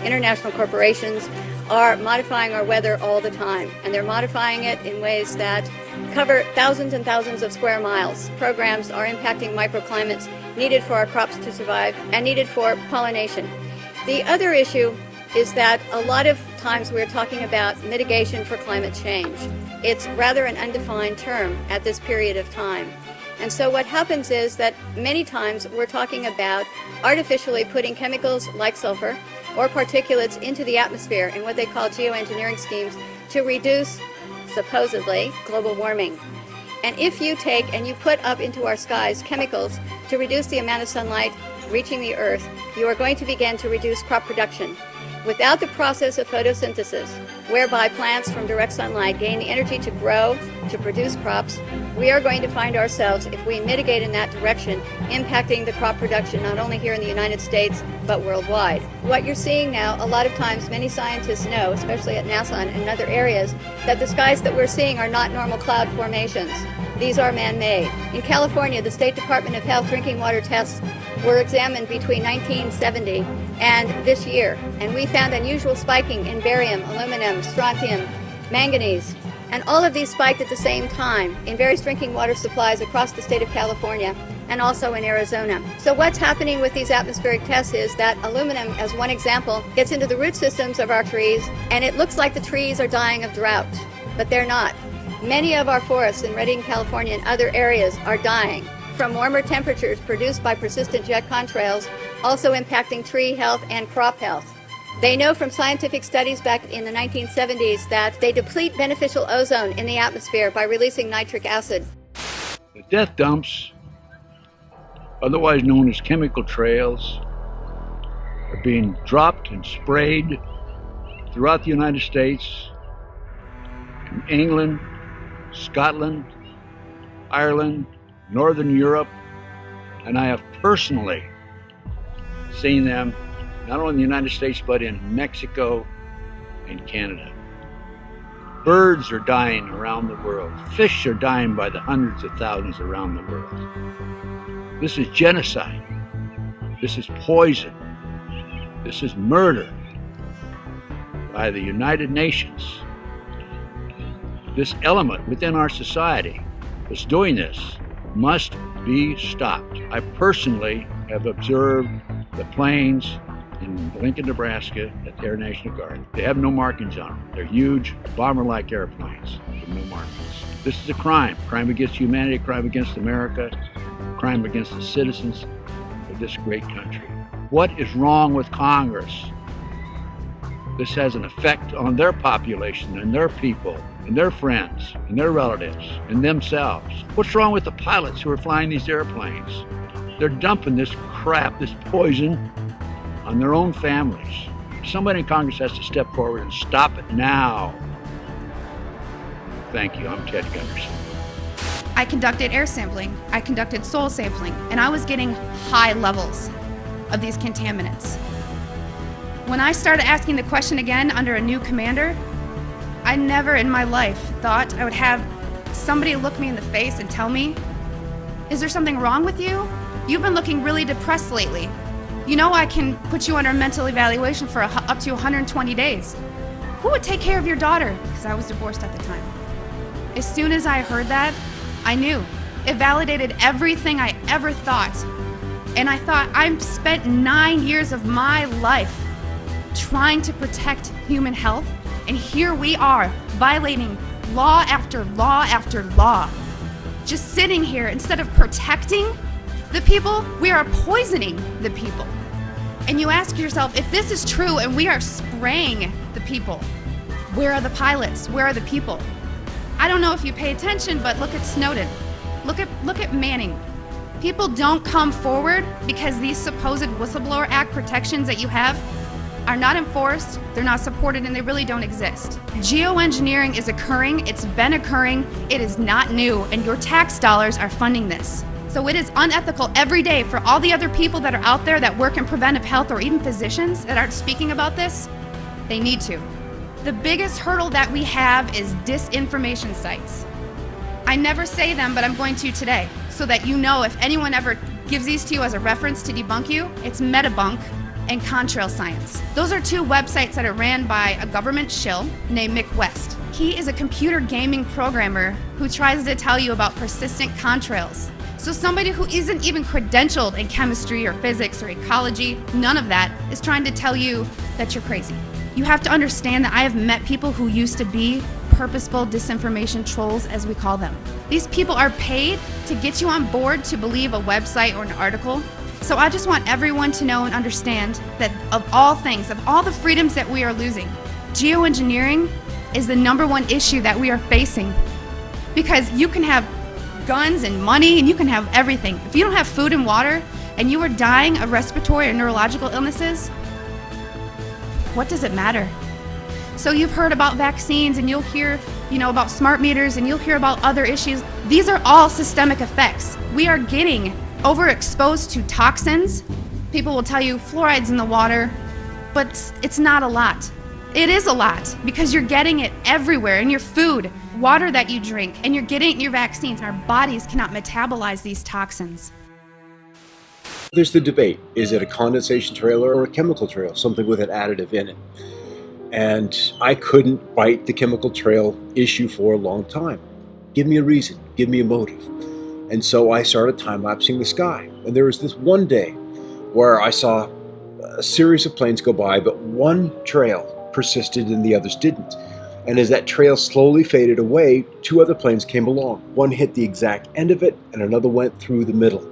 International corporations are modifying our weather all the time, and they're modifying it in ways that cover thousands and thousands of square miles. Programs are impacting microclimates needed for our crops to survive and needed for pollination. The other issue is that a lot of times we're talking about mitigation for climate change. It's rather an undefined term at this period of time. And so what happens is that many times we're talking about artificially putting chemicals like sulfur or particulates into the atmosphere in what they call geoengineering schemes to reduce, supposedly, global warming. And if you take and you put up into our skies chemicals to reduce the amount of sunlight reaching the earth, you are going to begin to reduce crop production. Without the process of photosynthesis, whereby plants from direct sunlight gain the energy to grow, to produce crops, we are going to find ourselves, if we mitigate in that direction, impacting the crop production not only here in the United States, but worldwide. What you're seeing now, a lot of times many scientists know, especially at NASA and in other areas, that the skies that we're seeing are not normal cloud formations. These are man-made. In California, the State Department of Health drinking water tests were examined between 1970 and this year, and we found unusual spiking in barium, aluminum, strontium, manganese, and all of these spiked at the same time in various drinking water supplies across the state of California and also in Arizona. So what's happening with these atmospheric tests is that aluminum, as one example, gets into the root systems of our trees, and it looks like the trees are dying of drought, but they're not. Many of our forests in Redding, California and other areas are dying from warmer temperatures produced by persistent jet contrails, also impacting tree health and crop health. They know from scientific studies back in the 1970s that they deplete beneficial ozone in the atmosphere by releasing nitric acid. The death dumps, otherwise known as chemical trails, are being dropped and sprayed throughout the United States, in England, Scotland, Ireland, Northern Europe, and I have personally seen them not only in the United States but in Mexico and Canada. Birds are dying around the world. Fish are dying by the hundreds of thousands around the world. This is genocide. This is poison. This is murder by the United Nations. This element within our society that's doing this must be stopped. I personally have observed the planes in Lincoln, Nebraska at the Air National Guard. They have no markings on them. They're huge, bomber-like airplanes with no markings. This is a crime. Crime against humanity, crime against America, crime against the citizens of this great country. What is wrong with Congress? This has an effect on their population and their people and their friends and their relatives and themselves. What's wrong with the pilots who are flying these airplanes? They're dumping this crap, this poison, on their own families. Somebody in Congress has to step forward and stop it now. Thank you. I'm Ted Gunderson. I conducted air sampling, I conducted soil sampling, and I was getting high levels of these contaminants. When I started asking the question again under a new commander, I never in my life thought I would have somebody look me in the face and tell me, "Is there something wrong with you? You've been looking really depressed lately. You know I can put you under a mental evaluation for up to 120 days. Who would take care of your daughter?" Because I was divorced at the time. As soon as I heard that, I knew. It validated everything I ever thought. And I thought, I've spent 9 years of my life trying to protect human health, and here we are, violating law after law after law. Just sitting here, instead of protecting the people, we are poisoning the people. And you ask yourself, if this is true and we are spraying the people, where are the pilots? Where are the people? I don't know if you pay attention, but look at Snowden. Look at Manning. People don't come forward because these supposed Whistleblower Act protections that you have, are not enforced, they're not supported, and they really don't exist. Geoengineering is occurring, it's been occurring, it is not new, and your tax dollars are funding this. So it is unethical every day for all the other people that are out there that work in preventive health, or even physicians that aren't speaking about this. They need to. The biggest hurdle that we have is disinformation sites. I never say them, but I'm going to today, so that you know if anyone ever gives these to you as a reference to debunk you, it's Metabunk and Contrail Science. Those are two websites that are ran by a government shill named Mick West. He is a computer gaming programmer who tries to tell you about persistent contrails. So somebody who isn't even credentialed in chemistry or physics or ecology, none of that, is trying to tell you that you're crazy. You have to understand that I have met people who used to be purposeful disinformation trolls, as we call them. These people are paid to get you on board to believe a website or an article. So I just want everyone to know and understand that of all things, of all the freedoms that we are losing, geoengineering is the #1 issue that we are facing. Because you can have guns and money and you can have everything. If you don't have food and water and you are dying of respiratory or neurological illnesses, what does it matter? So you've heard about vaccines and you'll hear, about smart meters and you'll hear about other issues. These are all systemic effects. We are getting overexposed to toxins. People will tell you fluoride's in the water, but it's not a lot. It is a lot because you're getting it everywhere in your food, water that you drink, and you're getting it in your vaccines. Our bodies cannot metabolize these toxins. There's the debate. Is it a condensation trail or a chemical trail, something with an additive in it? And I couldn't fight the chemical trail issue for a long time. Give me a reason, give me a motive. And so I started time-lapsing the sky. And there was this one day where I saw a series of planes go by, but one trail persisted and the others didn't. And as that trail slowly faded away, 2 other planes came along. One hit the exact end of it, and another went through the middle.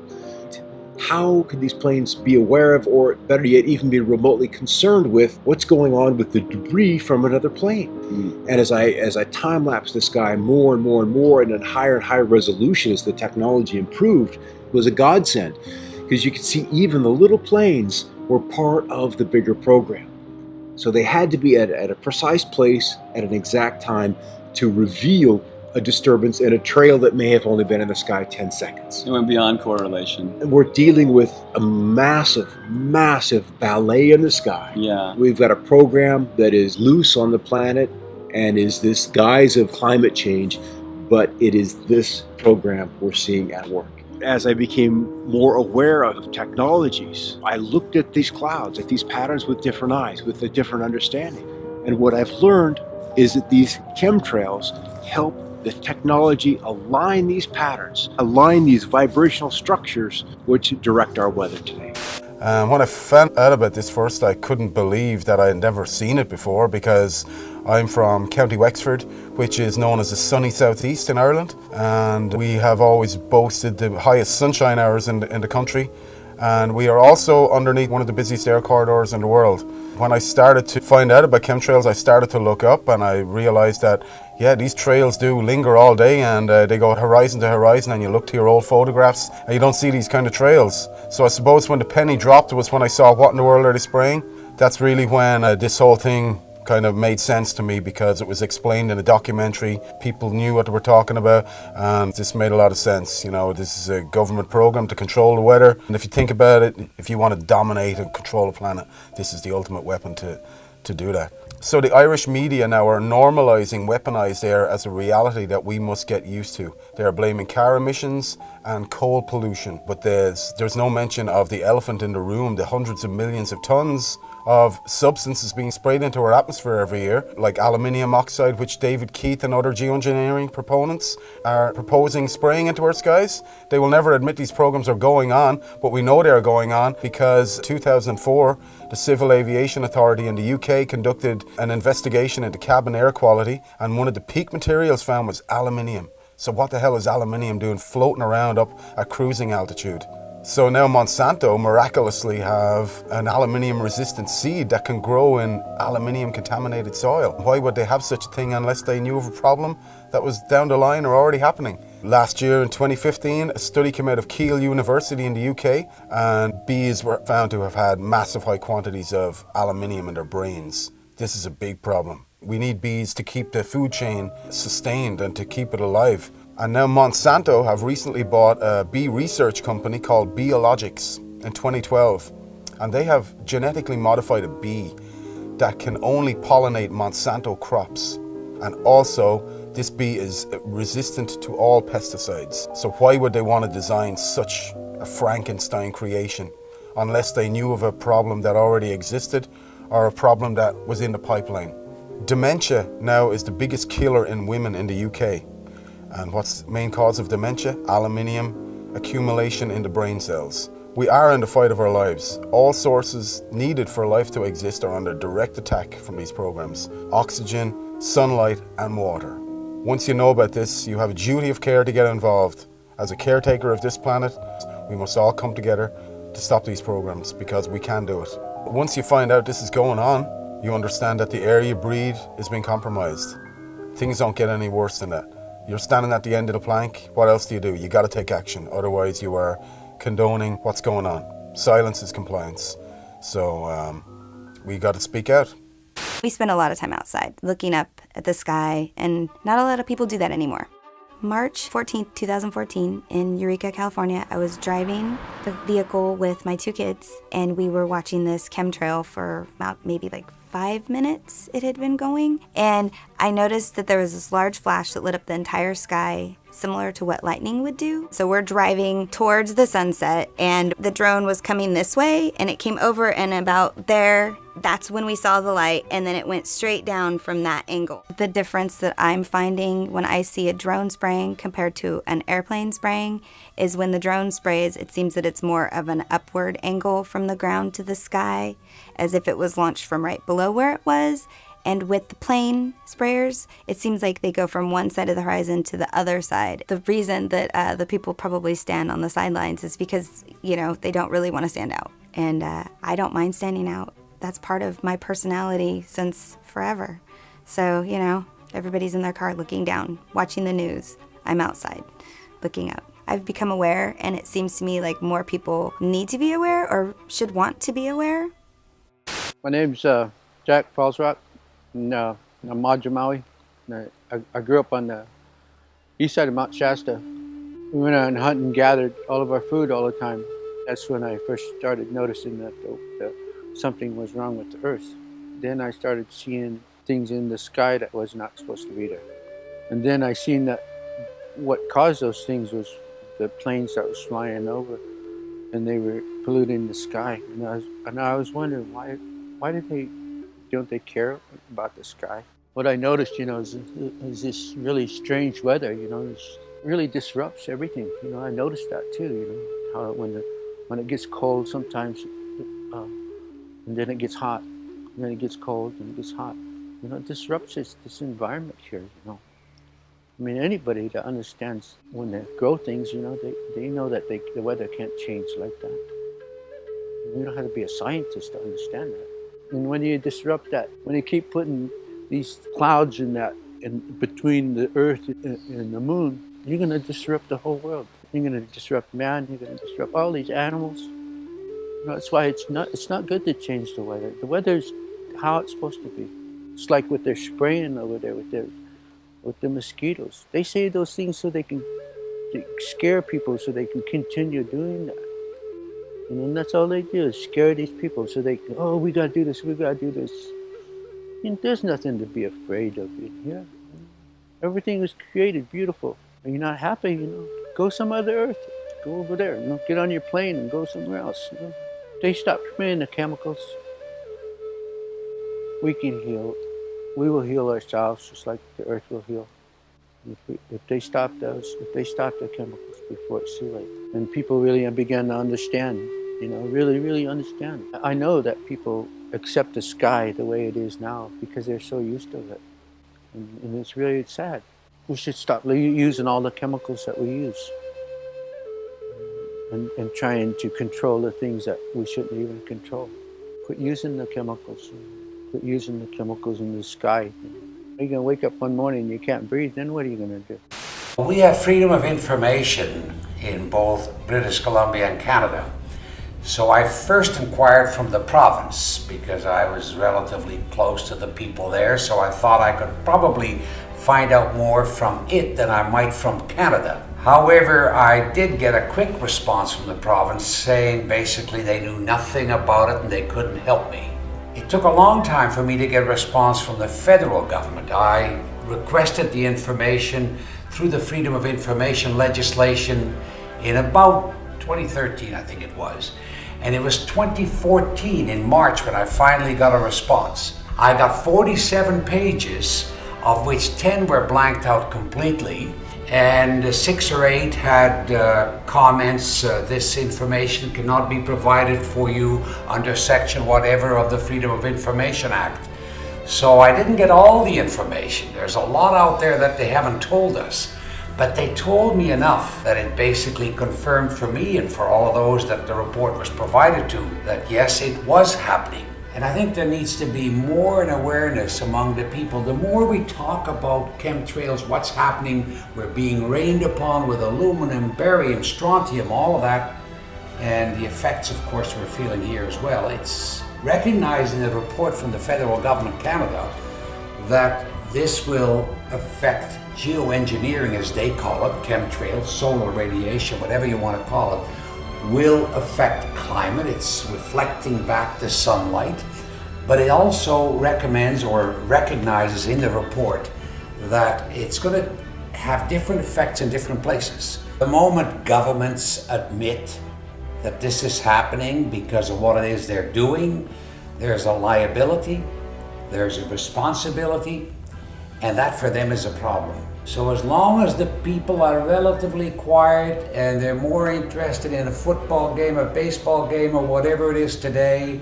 How could these planes be aware of, or better yet, even be remotely concerned with what's going on with the debris from another plane? And as I time-lapsed the sky more and more and more, and at higher and higher resolution as the technology improved, it was a godsend, because you could see even the little planes were part of the bigger program. So they had to be at a precise place at an exact time to reveal a disturbance in a trail that may have only been in the sky 10 seconds. It went beyond correlation. And we're dealing with a massive, massive ballet in the sky. Yeah. We've got a program that is loose on the planet and is this guise of climate change, but it is this program we're seeing at work. As I became more aware of technologies, I looked at these clouds, at these patterns with different eyes, with a different understanding. And what I've learned is that these chemtrails help the technology align these patterns, align these vibrational structures which direct our weather today. When I found out about this first, I couldn't believe that I had never seen it before, because I'm from County Wexford, which is known as the sunny southeast in Ireland, and we have always boasted the highest sunshine hours in the country, and we are also underneath one of the busiest air corridors in the world. When I started to find out about chemtrails, I started to look up and I realized that, yeah, these trails do linger all day, and they go horizon to horizon, and you look to your old photographs and you don't see these kind of trails. So I suppose when the penny dropped was when I saw what in the world are they spraying. That's really when this whole thing kind of made sense to me, because it was explained in a documentary. People knew what they were talking about, and this made a lot of sense. This is a government program to control the weather, and if you think about it, if you want to dominate and control the planet, this is the ultimate weapon to do that. So the Irish media now are normalising weaponised air as a reality that we must get used to. They are blaming car emissions and coal pollution, but there's no mention of the elephant in the room, the hundreds of millions of tons of substances being sprayed into our atmosphere every year, like aluminium oxide, which David Keith and other geoengineering proponents are proposing spraying into our skies. They will never admit these programs are going on, but we know they are going on because 2004, the Civil Aviation Authority in the UK conducted an investigation into cabin air quality, and one of the peak materials found was aluminium. So what the hell is aluminium doing floating around up at cruising altitude? So now Monsanto miraculously have an aluminium-resistant seed that can grow in aluminium-contaminated soil. Why would they have such a thing unless they knew of a problem that was down the line or already happening? Last year in 2015, a study came out of Keele University in the UK, and bees were found to have had massive high quantities of aluminium in their brains. This is a big problem. We need bees to keep the food chain sustained and to keep it alive. And now Monsanto have recently bought a bee research company called Biologics in 2012, and they have genetically modified a bee that can only pollinate Monsanto crops. And also, this bee is resistant to all pesticides. So why would they want to design such a Frankenstein creation unless they knew of a problem that already existed or a problem that was in the pipeline? Dementia now is the biggest killer in women in the UK. And what's the main cause of dementia? Aluminium accumulation in the brain cells. We are in the fight of our lives. All sources needed for life to exist are under direct attack from these programs. Oxygen, sunlight, and water. Once you know about this, you have a duty of care to get involved. As a caretaker of this planet, we must all come together to stop these programs because we can do it. Once you find out this is going on, you understand that the air you breathe is being compromised. Things don't get any worse than that. You're standing at the end of the plank, what else do? You got to take action, otherwise you are condoning what's going on. Silence is compliance. So we got to speak out. We spend a lot of time outside looking up at the sky, and not a lot of people do that anymore. March 14th, 2014, in Eureka, California, I was driving the vehicle with my 2 kids, and we were watching this chemtrail for about maybe like 5 minutes it had been going. And I noticed that there was this large flash that lit up the entire sky, similar to what lightning would do. So we're driving towards the sunset, and the drone was coming this way, and it came over, and about there, that's when we saw the light, and then it went straight down from that angle. The difference that I'm finding when I see a drone spraying compared to an airplane spraying is when the drone sprays, it seems that it's more of an upward angle from the ground to the sky, as if it was launched from right below where it was. And with the plane sprayers, it seems like they go from one side of the horizon to the other side. The reason that the people probably stand on the sidelines is because, you know, they don't really want to stand out. And I don't mind standing out. That's part of my personality since forever. So, you know, everybody's in their car looking down, watching the news. I'm outside, looking up. I've become aware, and it seems to me like more people need to be aware or should want to be aware. My name's Jack Falsrock, and I'm Madra Maui. I grew up on the east side of Mount Shasta. We went out and hunted and gathered all of our food all the time. That's when I first started noticing that something was wrong with the earth. Then I started seeing things in the sky that was not supposed to be there. And then I seen that what caused those things was the planes that was flying over, and they were polluting the sky. And I was wondering why don't they care about the sky? What I noticed, you know, is this really strange weather. You know, it really disrupts everything. You know, I noticed that too. You know, how when it gets cold sometimes. And then it gets hot, and then it gets cold, and it gets hot. You know, it disrupts this environment here, you know. I mean, anybody that understands when they grow things, you know, they know that the weather can't change like that. You don't have to be a scientist to understand that. And when you disrupt that, when you keep putting these clouds in between the earth and the moon, you're going to disrupt the whole world. You're going to disrupt man, you're going to disrupt all these animals. That's why it's not good to change the weather. The weather's how it's supposed to be. It's like what they're spraying over there with the mosquitoes. They say those things so they can scare people, so they can continue doing that. And that's all they do is scare these people, so they can, oh, we gotta do this, we gotta do this. And there's nothing to be afraid of in here. Everything was created beautiful. Are you not happy? You know, go some other earth. Go over there. You know, get on your plane and go somewhere else. You know? They stop spraying the chemicals. We can heal. We will heal ourselves just like the earth will heal. If they stop the chemicals before it's too late. And people really begin to understand, you know, really, really understand. I know that people accept the sky the way it is now because they're so used to it. And it's really sad. We should stop using all the chemicals that we use. And trying to control the things that we shouldn't even control. Quit using the chemicals. Quit using the chemicals in the sky. You're going to wake up one morning and you can't breathe, then what are you going to do? We have freedom of information in both British Columbia and Canada. So I first inquired from the province because I was relatively close to the people there, so I thought I could probably find out more from it than I might from Canada. However, I did get a quick response from the province saying basically they knew nothing about it and they couldn't help me. It took a long time for me to get a response from the federal government. I requested the information through the Freedom of Information legislation in about 2013, I think it was. And it was 2014 in March when I finally got a response. I got 47 pages, of which 10 were blanked out completely, and 6 or 8 had comments, this information cannot be provided for you under section whatever of the Freedom of Information Act. So I didn't get all the information. There's a lot out there that they haven't told us. But they told me enough that it basically confirmed for me and for all of those that the report was provided to that yes, it was happening. And I think there needs to be more an awareness among the people. The more we talk about chemtrails, what's happening, we're being rained upon with aluminum, barium, strontium, all of that, and the effects, of course, we're feeling here as well. It's recognizing the report from the federal government, Canada, that this will affect geoengineering, as they call it, chemtrails, solar radiation, whatever you want to call it, will affect climate. It's reflecting back the sunlight, but it also recommends or recognizes in the report that it's going to have different effects in different places. The moment governments admit that this is happening because of what it is they're doing, there's a liability, there's a responsibility, and that for them is a problem. So as long as the people are relatively quiet and they're more interested in a football game, a baseball game, or whatever it is today,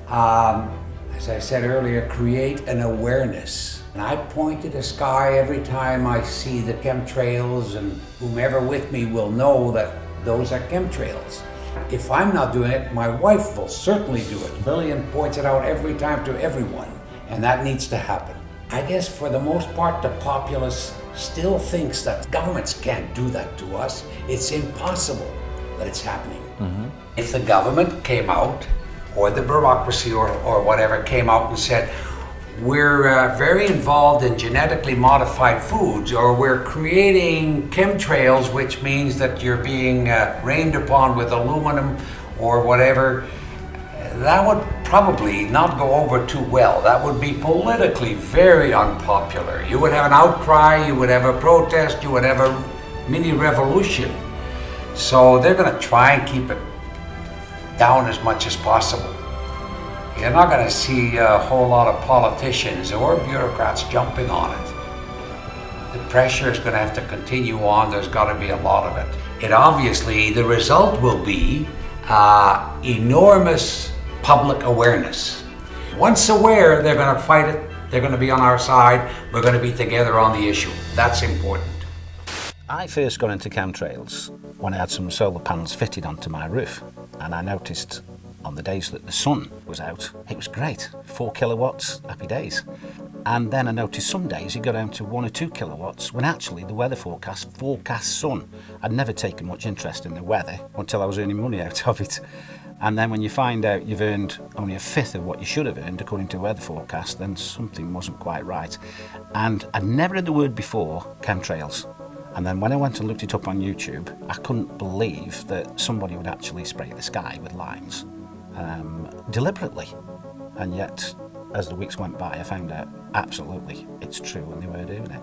as I said earlier, create an awareness. And I point to the sky every time I see the chemtrails, and whomever with me will know that those are chemtrails. If I'm not doing it, my wife will certainly do it. Lillian points it out every time to everyone, and that needs to happen. I guess for the most part, the populace still thinks that governments can't do that to us. It's impossible that it's happening. Mm-hmm. If the government came out, or the bureaucracy or whatever came out and said, we're very involved in genetically modified foods, or we're creating chemtrails, which means that you're being rained upon with aluminum or whatever, that would probably not go over too well. That would be politically very unpopular. You would have an outcry, you would have a protest, you would have a mini revolution. So they're going to try and keep it down as much as possible. You're not going to see a whole lot of politicians or bureaucrats jumping on it. The pressure is going to have to continue on. There's got to be a lot of it. It obviously, the result will be enormous public awareness. Once aware, they're going to fight it. They're going to be on our side. We're going to be together on the issue. That's important. I first got into chemtrails when I had some solar panels fitted onto my roof, and I noticed on the days that the sun was out, it was great, 4 kilowatts, happy days. And then I noticed some days it got down to 1 or 2 kilowatts, when actually the weather forecast sun. I'd never taken much interest in the weather until I was earning money out of it. And then when you find out you've earned only a fifth of what you should have earned according to the weather forecast, then something wasn't quite right. And I'd never heard the word before, chemtrails. And then when I went and looked it up on YouTube, I couldn't believe that somebody would actually spray the sky with lines deliberately. And yet, as the weeks went by, I found out absolutely it's true and they were doing it.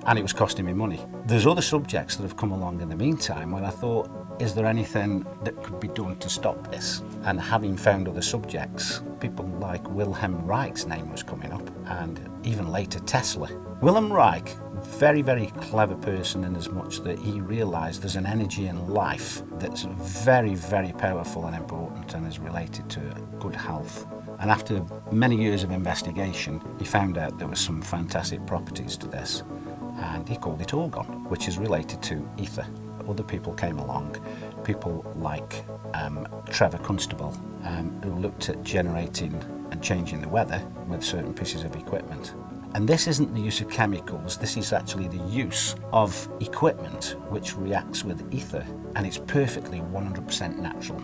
And it was costing me money. There's other subjects that have come along in the meantime when I thought, is there anything that could be done to stop this? And having found other subjects, people like Wilhelm Reich's name was coming up, and even later Tesla. Wilhelm Reich, very, very clever person in as much that he realised there's an energy in life that's very, very powerful and important and is related to good health. And after many years of investigation, he found out there were some fantastic properties to this, and he called it orgon, which is related to ether. Other people came along, people like Trevor Constable, who looked at generating and changing the weather with certain pieces of equipment. And this isn't the use of chemicals, this is actually the use of equipment which reacts with ether, and it's perfectly 100% natural.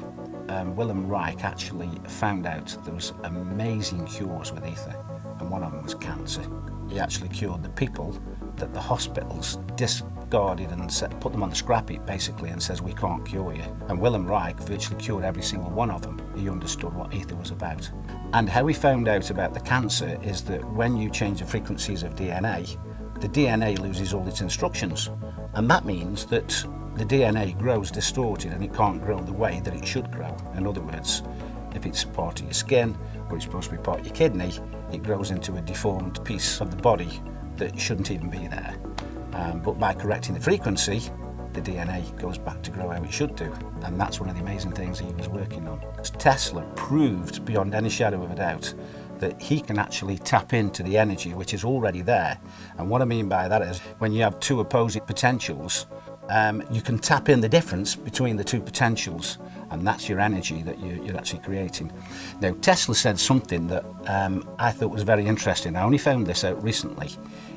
Wilhelm Reich actually found out there was amazing cures with ether, and one of them was cancer. He actually cured the people that the hospitals discarded and put them on the scrap heap basically and says, we can't cure you. And Wilhelm Reich virtually cured every single one of them. He understood what ether was about. And how he found out about the cancer is that when you change the frequencies of DNA, the DNA loses all its instructions. And that means that the DNA grows distorted and it can't grow the way that it should grow. In other words, if it's part of your skin or it's supposed to be part of your kidney, it grows into a deformed piece of the body that shouldn't even be there. But by correcting the frequency, the DNA goes back to grow how it should do. And that's one of the amazing things he was working on. Tesla proved beyond any shadow of a doubt that he can actually tap into the energy which is already there. And what I mean by that is when you have two opposing potentials, you can tap in the difference between the two potentials, and that's your energy that you're actually creating. Now, Tesla said something that I thought was very interesting. I only found this out recently.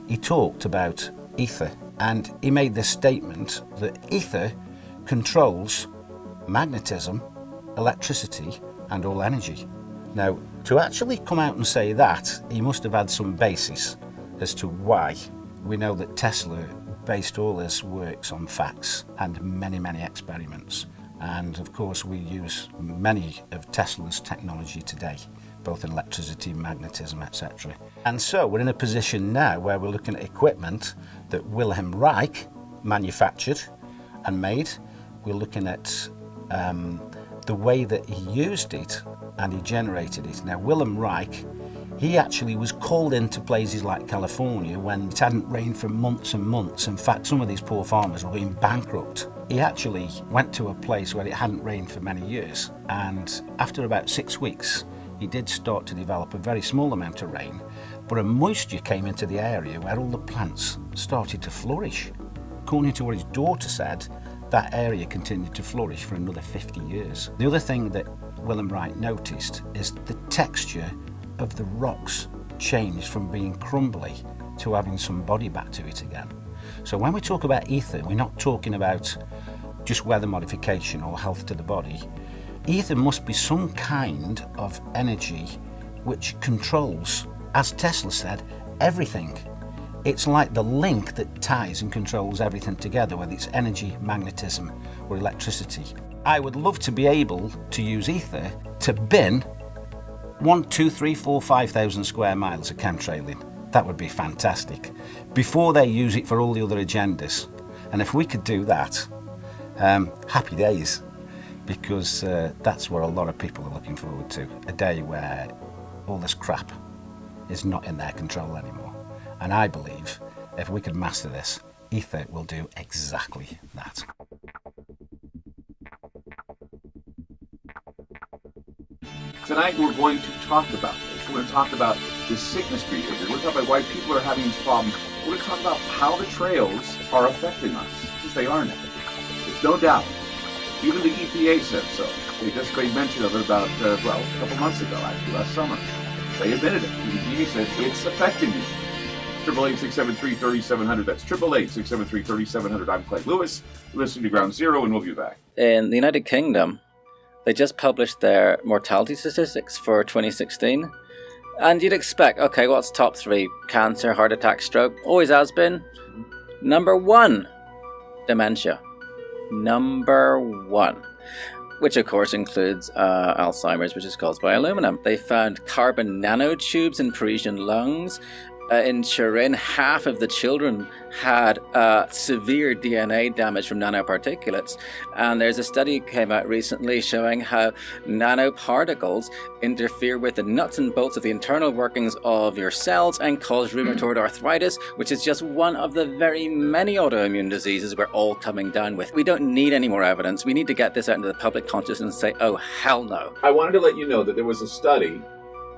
He talked about ether, and he made this statement that ether controls magnetism, electricity, and all energy. Now, to actually come out and say that, he must have had some basis as to why. We know that Tesla based all his works on facts and many, many experiments. And of course, we use many of Tesla's technology today, both in electricity, magnetism, etc. And so we're in a position now where we're looking at equipment that Wilhelm Reich manufactured and made. We're looking at the way that he used it and he generated it. Now, Wilhelm Reich, he actually was called into places like California when it hadn't rained for months and months. In fact, some of these poor farmers were going bankrupt. He actually went to a place where it hadn't rained for many years, and after about 6 weeks, he did start to develop a very small amount of rain, but a moisture came into the area where all the plants started to flourish. According to what his daughter said, that area continued to flourish for another 50 years. The other thing that Wilhelm Reich noticed is the texture of the rocks changed from being crumbly to having some body back to it again. So when we talk about ether, we're not talking about just weather modification or health to the body. Ether must be some kind of energy which controls, as Tesla said, everything. It's like the link that ties and controls everything together, whether it's energy, magnetism, or electricity. I would love to be able to use ether to bin 1, 2, 3, 4, 5,000 square miles of chemtrailing. That would be fantastic, before they use it for all the other agendas. And if we could do that, happy days, because that's what a lot of people are looking forward to, a day where all this crap is not in their control anymore. And I believe if we could master this, ether will do exactly that. Tonight we're going to talk about this. We're going to talk about the sickness behavior. We're going to talk about why people are having these problems. We're going to talk about how the trails are affecting us, because they are now. There's no doubt. Even the EPA said so. They just made mention of it about, a couple months ago, actually, last summer. They admitted it. The EPA said it's affecting you. 888-673-3700. That's 888-673-3700. I'm Clay Lewis. You're listening to Ground Zero, and we'll be back. In the United Kingdom, they just published their mortality statistics for 2016. And you'd expect, okay, what's top 3? Cancer, heart attack, stroke. Always has been. Number 1, dementia. Number 1. Which of course includes Alzheimer's, which is caused by aluminum. They found carbon nanotubes in Parisian lungs. In Turin, half of the children had severe DNA damage from nanoparticulates. And there's a study that came out recently showing how nanoparticles interfere with the nuts and bolts of the internal workings of your cells and cause rheumatoid arthritis, which is just one of the very many autoimmune diseases we're all coming down with. We don't need any more evidence. We need to get this out into the public consciousness and say, oh, hell no. I wanted to let you know that there was a study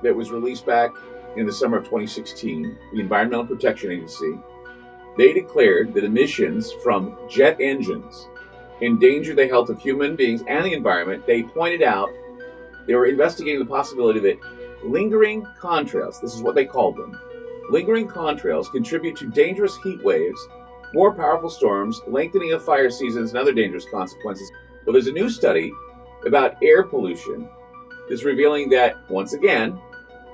that was released back in the summer of 2016, the Environmental Protection Agency. They declared that emissions from jet engines endanger the health of human beings and the environment. They pointed out they were investigating the possibility that lingering contrails, this is what they called them, lingering contrails contribute to dangerous heat waves, more powerful storms, lengthening of fire seasons, and other dangerous consequences. Well, there's a new study about air pollution that's revealing that, once again,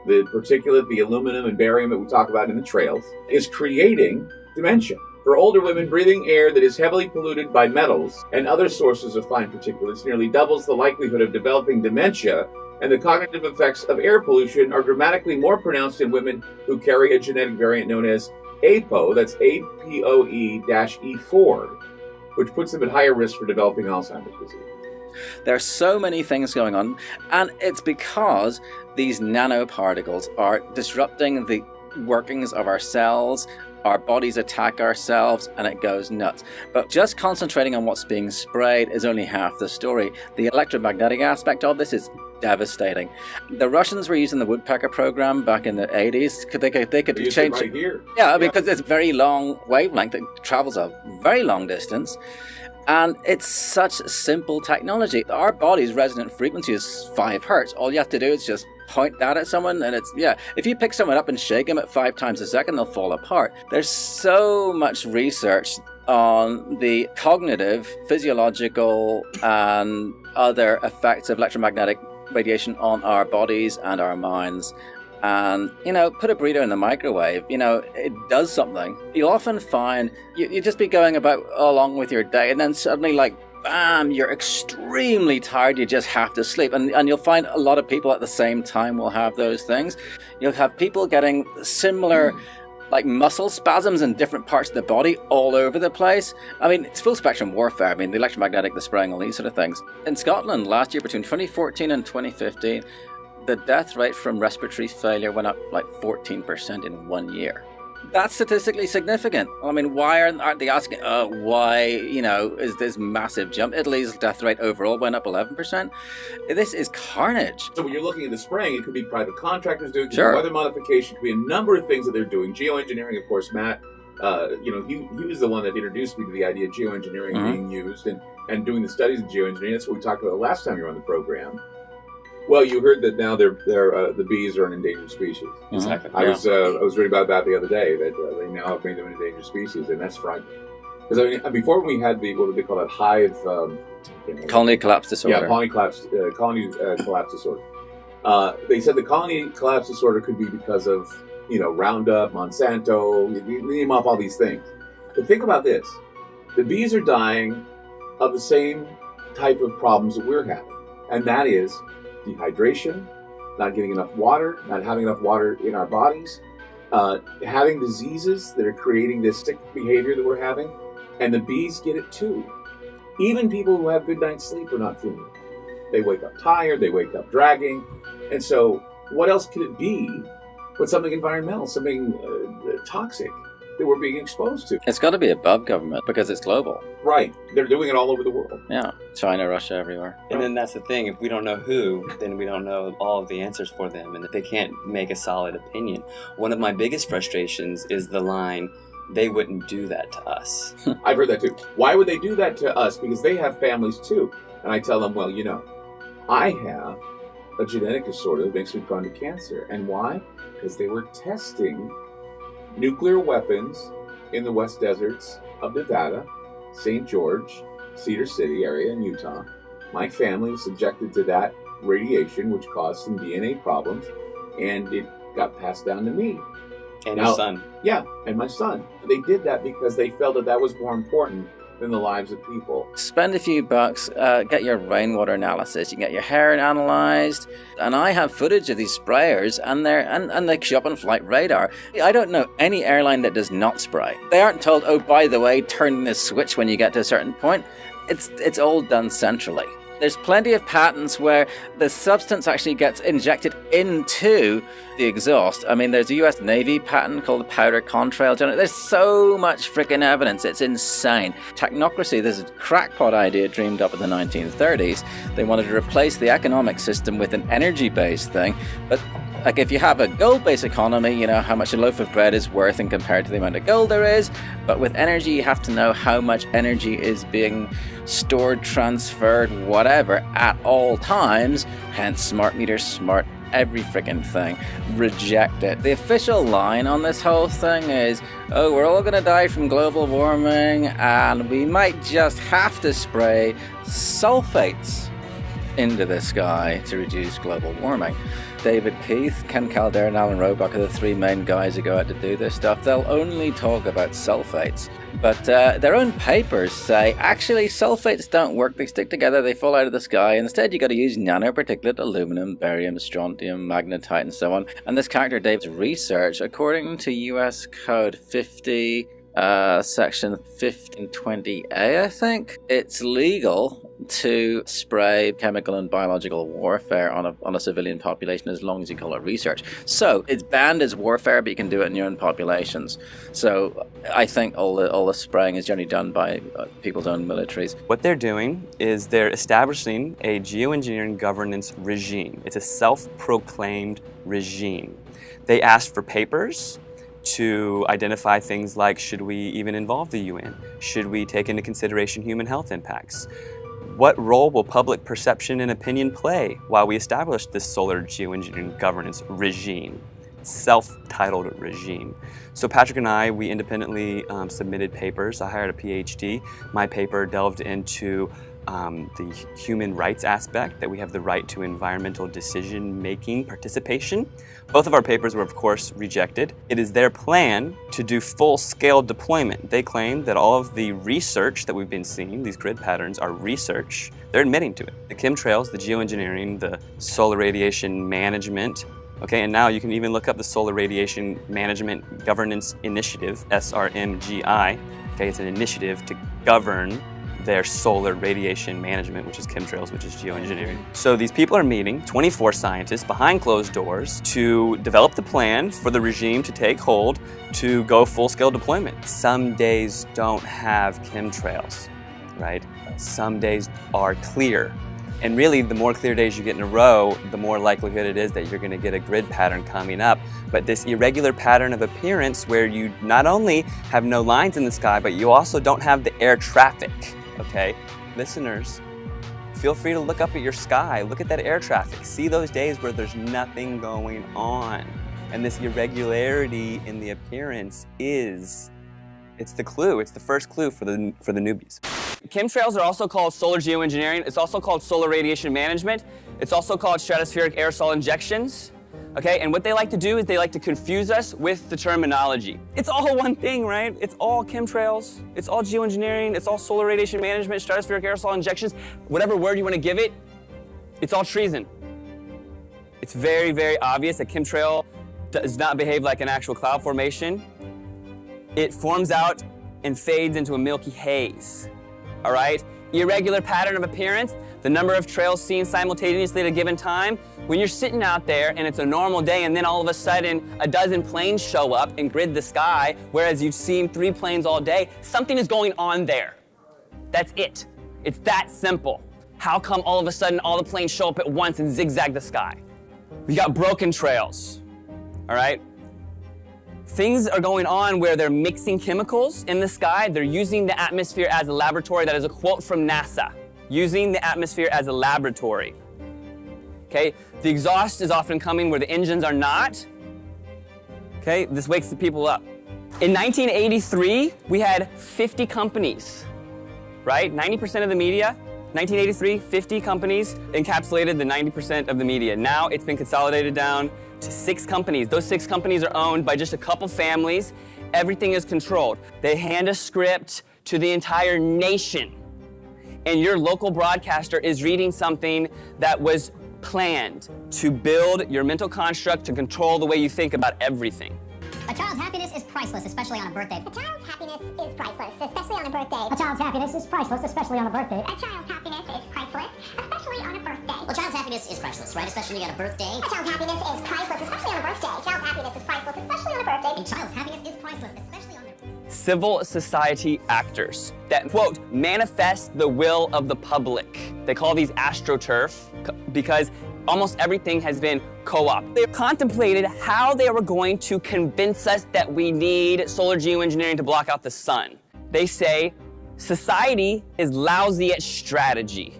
the particulate, the aluminum and barium that we talk about in the trails, is creating dementia. For older women, breathing air that is heavily polluted by metals and other sources of fine particulates nearly doubles the likelihood of developing dementia, and the cognitive effects of air pollution are dramatically more pronounced in women who carry a genetic variant known as APOE, that's APOE-E4, which puts them at higher risk for developing Alzheimer's disease. There are so many things going on, and it's because these nanoparticles are disrupting the workings of our cells. Our bodies attack ourselves and it goes nuts. But just concentrating on what's being sprayed is only half the story. The electromagnetic aspect of this is devastating. The Russians were using the woodpecker program back in the 80s. They could change it right here. Yeah, because it's very long wavelength. It travels a very long distance. And it's such simple technology. Our body's resonant frequency is 5 hertz. All you have to do is just point that at someone and it's, if you pick someone up and shake them at 5 times a second, they'll fall apart. There's so much research on the cognitive, physiological, and other effects of electromagnetic radiation on our bodies and our minds. And, put a burrito in the microwave, it does something. You'll often find you just be going about along with your day and then suddenly bam, you're extremely tired, you just have to sleep. And you'll find a lot of people at the same time will have those things. You'll have people getting similar muscle spasms in different parts of the body all over the place. I mean, it's full spectrum warfare. I mean, the electromagnetic, the spraying, all these sort of things. In Scotland last year, between 2014 and 2015, the death rate from respiratory failure went up 14% in 1 year. That's statistically significant. I mean, why aren't they asking, why, is this massive jump? Italy's death rate overall went up 11%. This is carnage. So when you're looking at the spraying, it could be private contractors doing it, Sure. Weather modification, it could be a number of things that they're doing. Geoengineering, of course, Matt, he was the one that introduced me to the idea of geoengineering being used and doing the studies of geoengineering. That's what we talked about last time you were on the program. Well, you heard that now the bees are an endangered species. Exactly. I was reading about that the other day, that they now have made them an endangered species, and that's frightening. Because before we had what do they call that, hive... colony collapse disorder. Yeah, colony collapse disorder. They said the colony collapse disorder could be because of, Roundup, Monsanto, you name off all these things. But think about this. The bees are dying of the same type of problems that we're having, and that is dehydration, not getting enough water, not having enough water in our bodies, having diseases that are creating this sick behavior that we're having, and the bees get it too. Even people who have good night's sleep are not feeling it. They wake up tired, they wake up dragging, and so what else could it be but something environmental, something toxic that we're being exposed to? It's got to be above government because it's global. Right. They're doing it all over the world. Yeah. China, Russia, everywhere. And then that's the thing. If we don't know who, then we don't know all of the answers for them. And if they can't make a solid opinion. One of my biggest frustrations is the line, they wouldn't do that to us. I've heard that too. Why would they do that to us? Because they have families too. And I tell them, well, I have a genetic disorder that makes me prone to cancer. And why? Because they were testing nuclear weapons in the West Deserts of Nevada, St. George, Cedar City area in Utah. My family was subjected to that radiation, which caused some DNA problems, and it got passed down to me. And your son. Yeah, and my son. They did that because they felt that was more important than the lives of people. Spend a few bucks, get your rainwater analysis, you can get your hair analyzed, and I have footage of these sprayers, and they show up on flight radar. I don't know any airline that does not spray. They aren't told, oh, by the way, turn this switch when you get to a certain point. It's all done centrally. There's plenty of patents where the substance actually gets injected into the exhaust. I mean, there's a US Navy patent called the powder contrail. There's so much freaking evidence. It's insane. Technocracy, this crackpot idea dreamed up in the 1930s. They wanted to replace the economic system with an energy-based thing. But if you have a gold-based economy, you know how much a loaf of bread is worth and compared to the amount of gold there is. But with energy, you have to know how much energy is being stored, transferred, whatever, at all times. Hence, smart meters, smart every freaking thing, reject it. The official line on this whole thing is, oh, we're all gonna die from global warming and we might just have to spray sulfates into the sky to reduce global warming. David Keith, Ken Calderon, and Alan Roebuck are the three main guys who go out to do this stuff. They'll only talk about sulfates, but their own papers say, actually, sulfates don't work. They stick together, they fall out of the sky. Instead, you got to use nanoparticulate aluminum, barium, strontium, magnetite, and so on. And this character, David's research, according to US Code 50, section 1520A, I think, it's legal to spray chemical and biological warfare on a civilian population as long as you call it research. So it's banned as warfare, but you can do it in your own populations. So I think all the spraying is generally done by people's own militaries. What they're doing is they're establishing a geoengineering governance regime. It's a self-proclaimed regime. They asked for papers to identify things like, should we even involve the UN? Should we take into consideration human health impacts? What role will public perception and opinion play while we establish this solar geoengineering governance regime? Self-titled regime. So Patrick and I, we independently submitted papers. I hired a PhD. My paper delved into the human rights aspect, that we have the right to environmental decision-making participation. Both of our papers were, of course, rejected. It is their plan to do full-scale deployment. They claim that all of the research that we've been seeing, these grid patterns, are research. They're admitting to it. The chemtrails, the geoengineering, the solar radiation management, okay, and now you can even look up the Solar Radiation Management Governance Initiative, SRMGI. Okay, it's an initiative to govern their solar radiation management, which is chemtrails, which is geoengineering. So these people are meeting, 24 scientists behind closed doors, to develop the plan for the regime to take hold to go full-scale deployment. Some days don't have chemtrails, right? Some days are clear. And really, the more clear days you get in a row, the more likelihood it is that you're going to get a grid pattern coming up. But this irregular pattern of appearance, where you not only have no lines in the sky, but you also don't have the air traffic. Okay, listeners, feel free to look up at your sky, look at that air traffic, see those days where there's nothing going on. And this irregularity in the appearance it's the clue, it's the first clue for the newbies. Chemtrails are also called solar geoengineering, it's also called solar radiation management, it's also called stratospheric aerosol injections. Okay, and what they like to do is they like to confuse us with the terminology. It's all one thing, right? It's all chemtrails, it's all geoengineering, it's all solar radiation management, stratospheric aerosol injections, whatever word you want to give it, it's all treason. It's very, very obvious that chemtrail does not behave like an actual cloud formation. It forms out and fades into a milky haze, all right? Irregular pattern of appearance, the number of trails seen simultaneously at a given time. When you're sitting out there and it's a normal day and then all of a sudden a dozen planes show up and grid the sky, whereas you've seen 3 planes all day, something is going on there. That's it. It's that simple. How come all of a sudden all the planes show up at once and zigzag the sky? We got broken trails, all right? Things are going on where they're mixing chemicals in the sky. They're using the atmosphere as a laboratory. That is a quote from NASA. Using the atmosphere as a laboratory. Okay, the exhaust is often coming where the engines are not. Okay, this wakes the people up. In 1983, we had 50 companies, right? 90% of the media. 1983, 50 companies encapsulated the 90% of the media. Now it's been consolidated down to 6 companies. Those 6 companies are owned by just a couple families. Everything is controlled. They hand a script to the entire nation. And your local broadcaster is reading something that was planned to build your mental construct to control the way you think about everything. A child's happiness is priceless, especially on a birthday. A child's happiness is priceless, especially on a birthday. A child's happiness is priceless, especially on a birthday. A child's happiness is priceless, especially on a birthday. Well, a child's happiness is priceless, right? Especially on a birthday. A child's happiness is priceless, especially on a birthday. A child's happiness is priceless, especially on a birthday. A child's happiness is priceless, especially on a birthday. Civil society actors that, quote, manifest the will of the public. They call these astroturf because almost everything has been co-opted. They contemplated how they were going to convince us that we need solar geoengineering to block out the sun. They say society is lousy at strategy,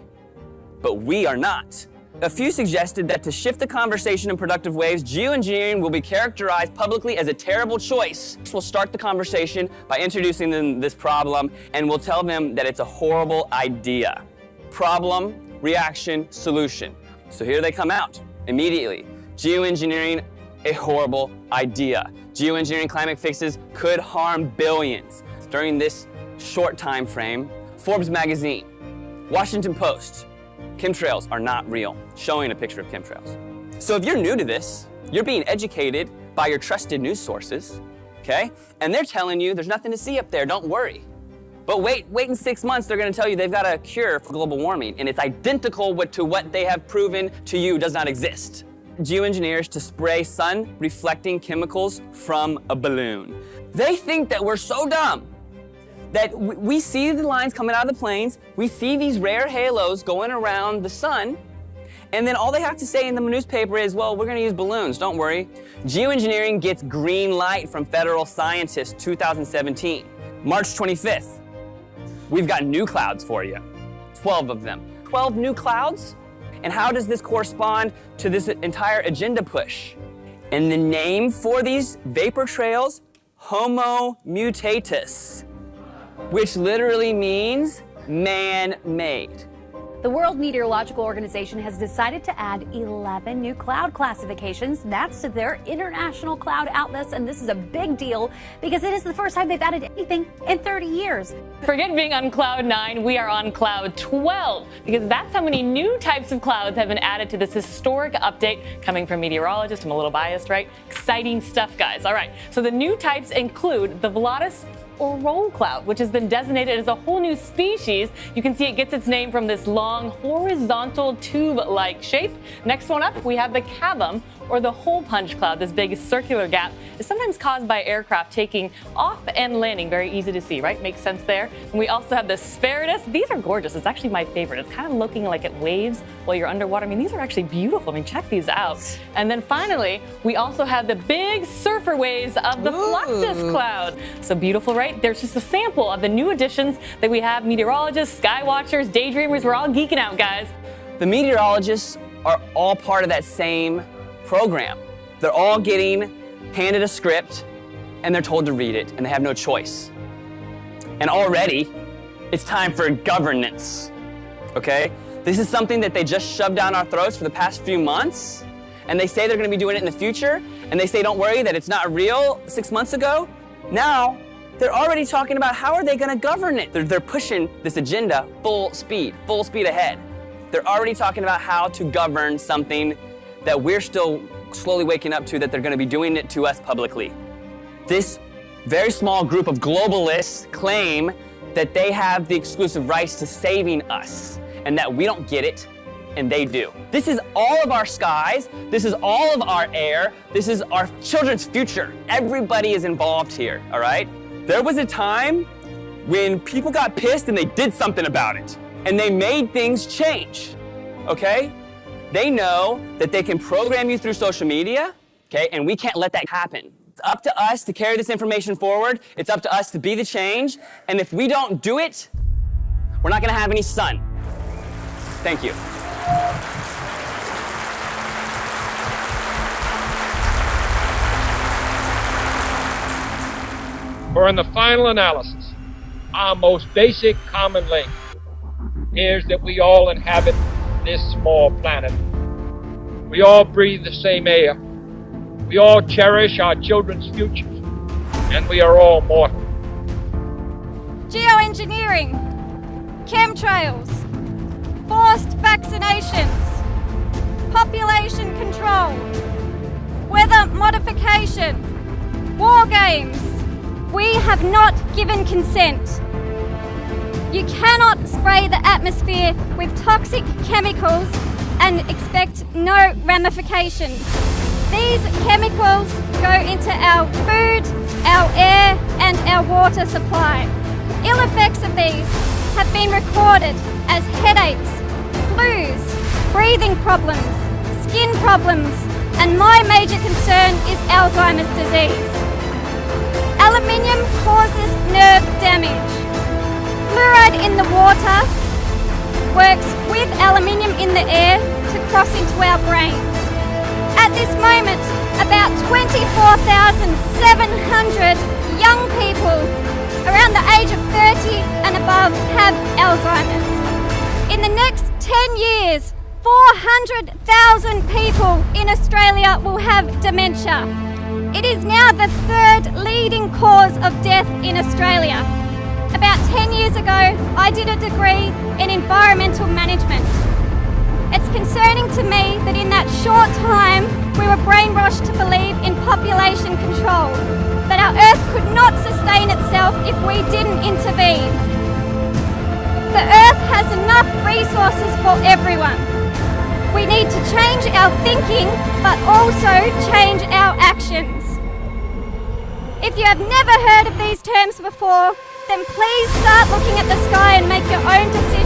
but we are not. A few suggested that to shift the conversation in productive ways, geoengineering will be characterized publicly as a terrible choice. We'll start the conversation by introducing them this problem, and we'll tell them that it's a horrible idea. Problem, reaction, solution. So here they come out immediately. Geoengineering, a horrible idea. Geoengineering climate fixes could harm billions. During this short time frame, Forbes magazine, Washington Post, chemtrails are not real, showing a picture of chemtrails. So if you're new to this, you're being educated by your trusted news sources, okay? And they're telling you there's nothing to see up there, don't worry. But wait in 6 months, they're gonna tell you they've got a cure for global warming, and it's identical to what they have proven to you does not exist. Geoengineers to spray sun-reflecting chemicals from a balloon. They think that we're so dumb that we see the lines coming out of the planes, we see these rare halos going around the sun, and then all they have to say in the newspaper is, well, we're gonna use balloons, don't worry. Geoengineering gets green light from federal scientists, 2017. March 25th, we've got new clouds for you, 12 of them. 12 new clouds? And how does this correspond to this entire agenda push? And the name for these vapor trails, Homo mutatus, which literally means man-made. The World Meteorological Organization has decided to add 11 new cloud classifications. That's to their international cloud atlas, and this is a big deal because it is the first time they've added anything in 30 years. Forget being on cloud 9, we are on cloud 12 because that's how many new types of clouds have been added to this historic update coming from meteorologists. I'm a little biased, right? Exciting stuff, guys. All right, so the new types include the Volatus or roll cloud, which has been designated as a whole new species. You can see it gets its name from this long horizontal tube-like shape. Next one up, we have the cavum, or the hole punch cloud. This big circular gap is sometimes caused by aircraft taking off and landing. Very easy to see, right? Makes sense there. And we also have the spiritus. These are gorgeous. It's actually my favorite. It's kind of looking like it waves while you're underwater. I mean, these are actually beautiful. I mean, check these out. And then finally, we also have the big surfer waves of the Fluctus cloud. So beautiful, right? There's just a sample of the new additions that we have. Meteorologists, sky watchers, daydreamers, we're all geeking out, guys. The meteorologists are all part of that same program. They're all getting handed a script and they're told to read it and they have no choice. And already it's time for governance, okay? This is something that they just shoved down our throats for the past few months, and they say they're gonna be doing it in the future, and they say don't worry that it's not real 6 months ago. Now they're already talking about how are they gonna govern it. They're pushing this agenda full speed ahead. They're already talking about how to govern something that we're still slowly waking up to, that they're gonna be doing it to us publicly. This very small group of globalists claim that they have the exclusive rights to saving us and that we don't get it and they do. This is all of our skies, this is all of our air, this is our children's future. Everybody is involved here, all right? There was a time when people got pissed and they did something about it and they made things change, okay? They know that they can program you through social media, okay, and we can't let that happen. It's up to us to carry this information forward. It's up to us to be the change. And if we don't do it, we're not gonna have any sun. Thank you. For in the final analysis, our most basic common link is that we all inhabit this small planet. We all breathe the same air. We all cherish our children's futures, and we are all mortal. Geoengineering, chemtrails, forced vaccinations, population control, weather modification, war games. We have not given consent. You cannot spray the atmosphere with toxic chemicals and expect no ramifications. These chemicals go into our food, our air, and our water supply. Ill effects of these have been recorded as headaches, flus, breathing problems, skin problems, and my major concern is Alzheimer's disease. Aluminium causes nerve damage. Fluoride in the water works with aluminium in the air to cross into our brains. At this moment, about 24,700 young people around the age of 30 and above have Alzheimer's. In the next 10 years, 400,000 people in Australia will have dementia. It is now the third leading cause of death in Australia. About 10 years ago, I did a degree in environmental management. It's concerning to me that in that short time, we were brainwashed to believe in population control, that our Earth could not sustain itself if we didn't intervene. The Earth has enough resources for everyone. We need to change our thinking, but also change our actions. If you have never heard of these terms before, then please start looking at the sky and make your own decisions.